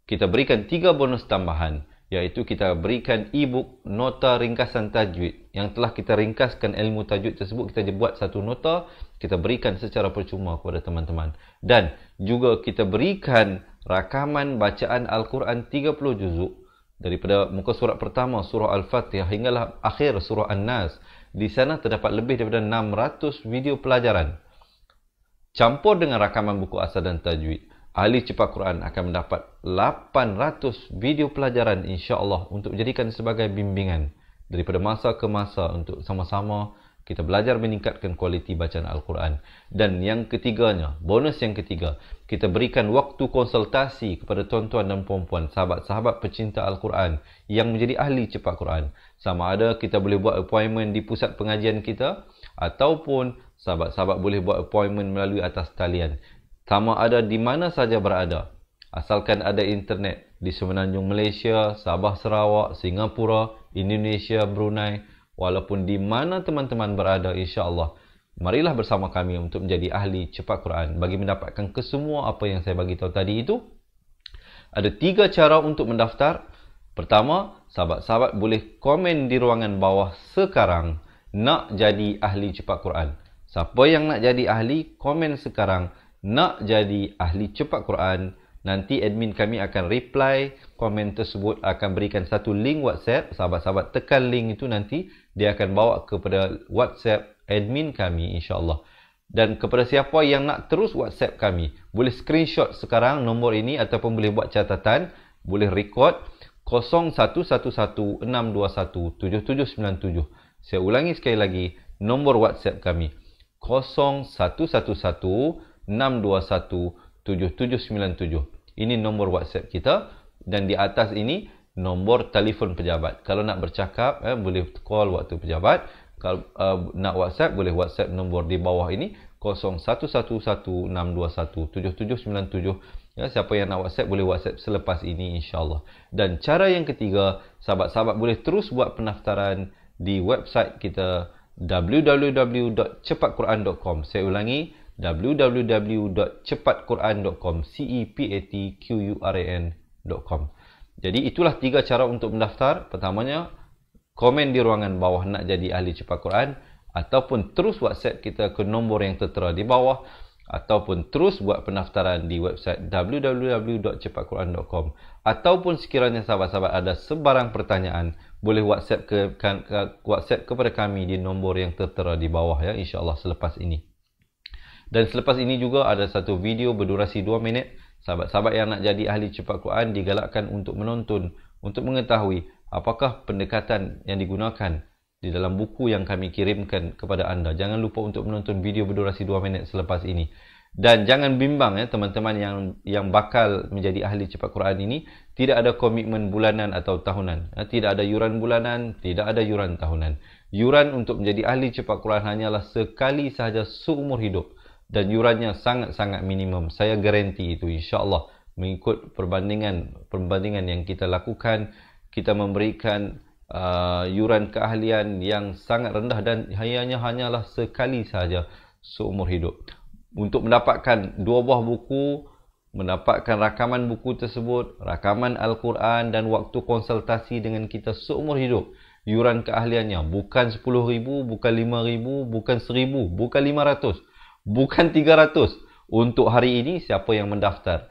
kita berikan 3 bonus tambahan, iaitu kita berikan e-book nota ringkasan tajwid yang telah kita ringkaskan ilmu tajwid tersebut. Kita buat satu nota, kita berikan secara percuma kepada teman-teman. Dan juga kita berikan rakaman bacaan Al-Quran 30 juzuk daripada muka surat pertama surah Al-Fatihah hinggalah akhir surah An-Nas. Di sana terdapat lebih daripada 600 video pelajaran campur dengan rakaman buku asas dan tajwid. Ahli cepat Quran akan mendapat 800 video pelajaran insya-Allah untuk dijadikan sebagai bimbingan daripada masa ke masa untuk sama-sama kita belajar meningkatkan kualiti bacaan Al-Quran. Dan yang ketiganya, bonus yang ketiga, kita berikan waktu konsultasi kepada tuan-tuan dan puan-puan, sahabat-sahabat pecinta Al-Quran yang menjadi ahli cepat Quran. Sama ada kita boleh buat appointment di pusat pengajian kita, ataupun sahabat-sahabat boleh buat appointment melalui atas talian. Sama ada di mana saja berada, asalkan ada internet di semenanjung Malaysia, Sabah, Sarawak, Singapura, Indonesia, Brunei, walaupun di mana teman-teman berada, insya-Allah, marilah bersama kami untuk menjadi ahli cepat Quran. Bagi mendapatkan kesemua apa yang saya bagi tahu tadi itu, ada 3 cara untuk mendaftar. Pertama, sahabat-sahabat boleh komen di ruangan bawah sekarang nak jadi ahli cepat Quran. Siapa yang nak jadi ahli, komen sekarang. Nak jadi ahli cepat Quran. Nanti admin kami akan reply komen tersebut, akan berikan satu link WhatsApp. Sahabat-sahabat tekan link itu, nanti dia akan bawa kepada WhatsApp admin kami, insyaAllah. Dan kepada siapa yang nak terus WhatsApp kami, boleh screenshot sekarang nombor ini ataupun boleh buat catatan, boleh record 0111 621 7797. Saya ulangi sekali lagi, nombor WhatsApp kami 0111 621 7797. Ini nombor WhatsApp kita, dan di atas ini nombor telefon pejabat. Kalau nak bercakap, boleh call waktu pejabat. Kalau nak WhatsApp, boleh WhatsApp nombor di bawah ini 0111 621 7797. Ya, siapa yang nak WhatsApp boleh WhatsApp selepas ini, insyaAllah. Dan cara yang ketiga, sahabat-sahabat boleh terus buat pendaftaran di website kita www.cepatquran.com. Saya ulangi, www.cepatquran.com, cepatquran.com. Jadi itulah 3 cara untuk mendaftar. Pertamanya, komen di ruangan bawah nak jadi ahli cepat Quran, ataupun terus WhatsApp kita ke nombor yang tertera di bawah, ataupun terus buat pendaftaran di website www.cepatquran.com. Ataupun sekiranya sahabat-sahabat ada sebarang pertanyaan, boleh WhatsApp WhatsApp kepada kami di nombor yang tertera di bawah, ya, insya-Allah selepas ini. Dan selepas ini juga ada satu video berdurasi 2 minit. Sahabat-sahabat yang nak jadi ahli cepat Quran digalakkan untuk menonton, untuk mengetahui apakah pendekatan yang digunakan di dalam buku yang kami kirimkan kepada anda. Jangan lupa untuk menonton video berdurasi 2 minit selepas ini. Dan jangan bimbang, ya, teman-teman yang bakal menjadi ahli cepat Quran ini, tidak ada komitmen bulanan atau tahunan. Tidak ada yuran bulanan, tidak ada yuran tahunan. Yuran untuk menjadi ahli cepat Quran hanyalah sekali sahaja seumur hidup. Dan yurannya sangat-sangat minimum. Saya garanti itu, insya-Allah. Mengikut perbandingan yang kita lakukan, kita memberikan yuran keahlian yang sangat rendah dan hanyalah sekali sahaja seumur hidup. Untuk mendapatkan 2 buah buku, mendapatkan rakaman buku tersebut, rakaman Al-Quran dan waktu konsultasi dengan kita seumur hidup, yuran keahliannya bukan 10,000, bukan 5,000, bukan 1,000, bukan 500, bukan 300. Untuk hari ini, siapa yang mendaftar,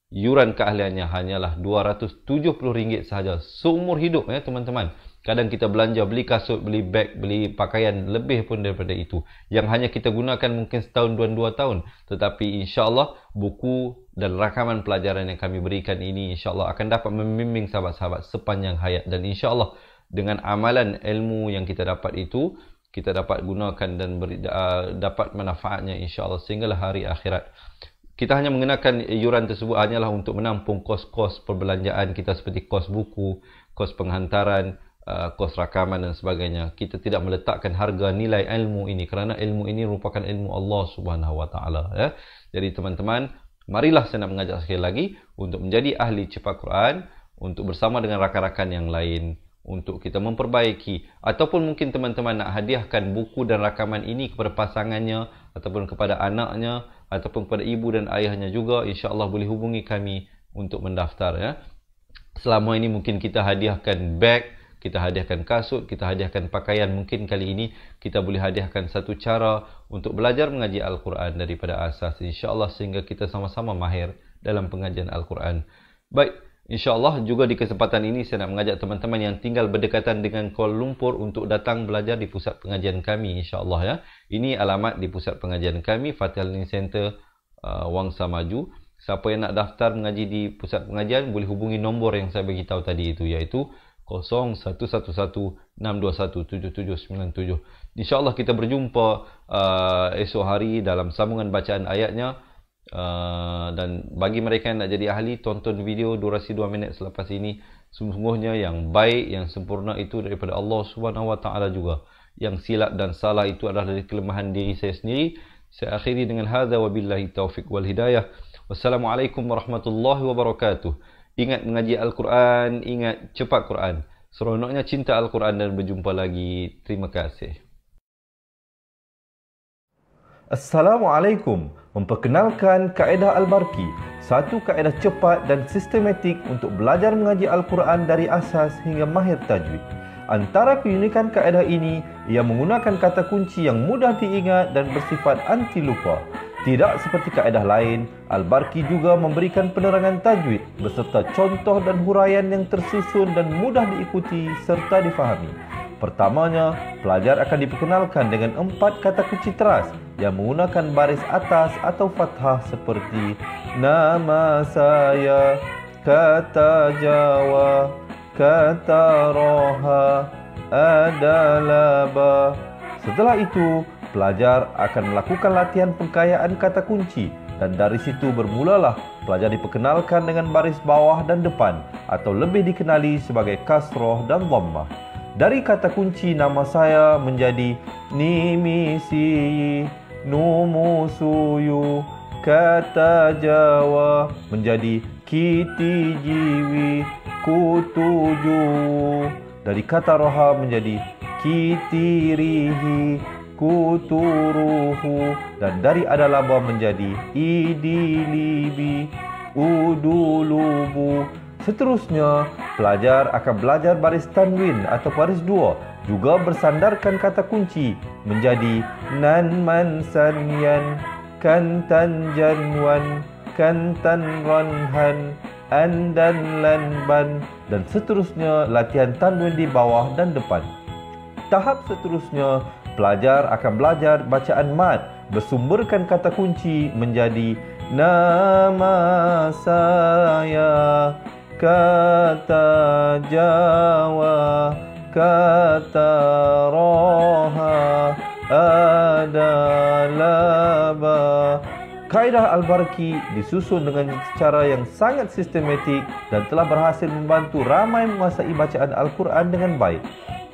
yuran keahliannya hanyalah RM270 sahaja seumur hidup, ya teman-teman. Kadang kita belanja, beli kasut, beli beg, beli pakaian lebih pun daripada itu, yang hanya kita gunakan mungkin setahun, 2 tahun. Tetapi insya-Allah buku dan rakaman pelajaran yang kami berikan ini insya-Allah akan dapat membimbing sahabat-sahabat sepanjang hayat. Dan insya-Allah dengan amalan ilmu yang kita dapat itu, kita dapat gunakan dan dapat manfaatnya insya-Allah sehinggalah hari akhirat. Kita hanya mengenakan yuran tersebut hanyalah untuk menampung kos-kos perbelanjaan kita seperti kos buku, kos penghantaran, kos rakaman dan sebagainya. Kita tidak meletakkan harga nilai ilmu ini kerana ilmu ini merupakan ilmu Allah Subhanahu Wa Taala, ya. Jadi teman-teman, marilah saya nak mengajak sekali lagi untuk menjadi ahli cepat Quran, untuk bersama dengan rakan-rakan yang lain, untuk kita memperbaiki, ataupun mungkin teman-teman nak hadiahkan buku dan rakaman ini kepada pasangannya, ataupun kepada anaknya, ataupun kepada ibu dan ayahnya juga, insya-Allah boleh hubungi kami untuk mendaftar, ya. Selama ini mungkin kita hadiahkan beg, kita hadiahkan kasut, kita hadiahkan pakaian. Mungkin kali ini kita boleh hadiahkan satu cara untuk belajar mengaji Al-Quran daripada asas, insya-Allah, sehingga kita sama-sama mahir dalam pengajian Al-Quran. Baik, insya-Allah juga di kesempatan ini saya nak mengajak teman-teman yang tinggal berdekatan dengan Kuala Lumpur untuk datang belajar di pusat pengajian kami, insya-Allah, ya. Ini alamat di pusat pengajian kami, Fatihah Learning Center, Wangsa Maju. Siapa yang nak daftar mengaji di pusat pengajian boleh hubungi nombor yang saya bagi tahu tadi itu, iaitu 0111 621 7797. InsyaAllah kita berjumpa esok hari dalam sambungan bacaan ayatnya. Dan bagi mereka yang nak jadi ahli, tonton video durasi 2 minit selepas ini. Sungguhnya yang baik, yang sempurna itu daripada Allah Subhanahu Wa Taala juga. Yang silap dan salah itu adalah dari kelemahan diri saya sendiri. Saya akhiri dengan hadza wabillahi taufiq wal hidayah. Wassalamualaikum warahmatullahi wabarakatuh. Ingat mengaji Al-Quran, ingat cepat Quran. Seronoknya cinta Al-Quran dan berjumpa lagi. Terima kasih. Assalamualaikum. Memperkenalkan kaedah Al-Barki, satu kaedah cepat dan sistematik untuk belajar mengaji Al-Quran dari asas hingga mahir tajwid. Antara keunikan kaedah ini, ia menggunakan kata kunci yang mudah diingat dan bersifat anti lupa. Tidak seperti kaedah lain, Al-Barki juga memberikan penerangan tajwid beserta contoh dan huraian yang tersusun dan mudah diikuti serta difahami. Pertamanya, pelajar akan diperkenalkan dengan 4 kata kunci teras yang menggunakan baris atas atau fathah seperti nama saya, kata Jawa, kata Roha, adalah ba. Setelah itu, pelajar akan melakukan latihan pengkayaan kata kunci dan dari situ bermulalah pelajar diperkenalkan dengan baris bawah dan depan atau lebih dikenali sebagai kasroh dan dhammah. Dari kata kunci nama saya menjadi nimisi, numusuyu, kata Jawa menjadi kiti jiwi, kutuju. Dari kata roha menjadi kitirihi, kuturuhu. Dan dari adalaba menjadi idilibi, udulubu. Seterusnya, pelajar akan belajar baris tanwin atau baris dua, juga bersandarkan kata kunci menjadi nan man sanyan, kantan janwan, kantan ranhan, andan lanban, dan seterusnya latihan tanwin di bawah dan depan. Tahap seterusnya, pelajar akan belajar bacaan mad bersumberkan kata kunci menjadi nama saya, kata Jawa, kata Roha, adalah ba. Kaedah Al-Barki disusun dengan cara yang sangat sistematik dan telah berhasil membantu ramai menguasai bacaan Al-Quran dengan baik.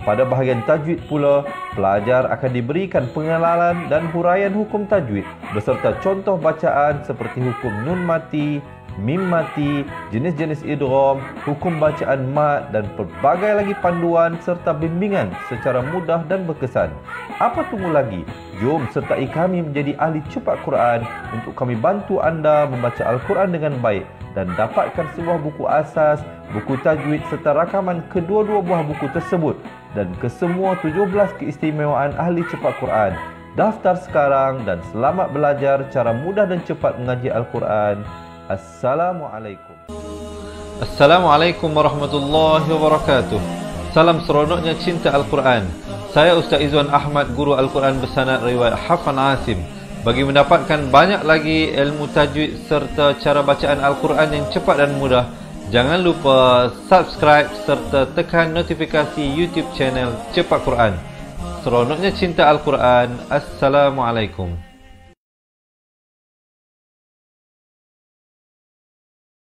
Pada bahagian tajwid pula, pelajar akan diberikan pengenalan dan huraian hukum tajwid beserta contoh bacaan seperti hukum nun mati, mim mati, jenis-jenis idgham, hukum bacaan mad dan pelbagai lagi panduan serta bimbingan secara mudah dan berkesan. Apa tunggu lagi? Jom sertai kami menjadi ahli cepat Quran untuk kami bantu anda membaca Al-Quran dengan baik dan dapatkan sebuah buku asas, buku tajwid serta rakaman kedua-dua buah buku tersebut dan kesemua 17 keistimewaan ahli cepat Quran. Daftar sekarang dan selamat belajar cara mudah dan cepat mengaji Al-Quran. Assalamualaikum. Assalamualaikum warahmatullahi wabarakatuh. Salam seronoknya cinta Al-Quran. Saya Ustaz Izwan Ahmad, guru Al-Quran bersanad riwayat Hafan Asim. Bagi mendapatkan banyak lagi ilmu tajwid serta cara bacaan Al-Quran yang cepat dan mudah, jangan lupa subscribe serta tekan notifikasi YouTube channel Cepat Quran. Seronoknya cinta Al-Quran. Assalamualaikum.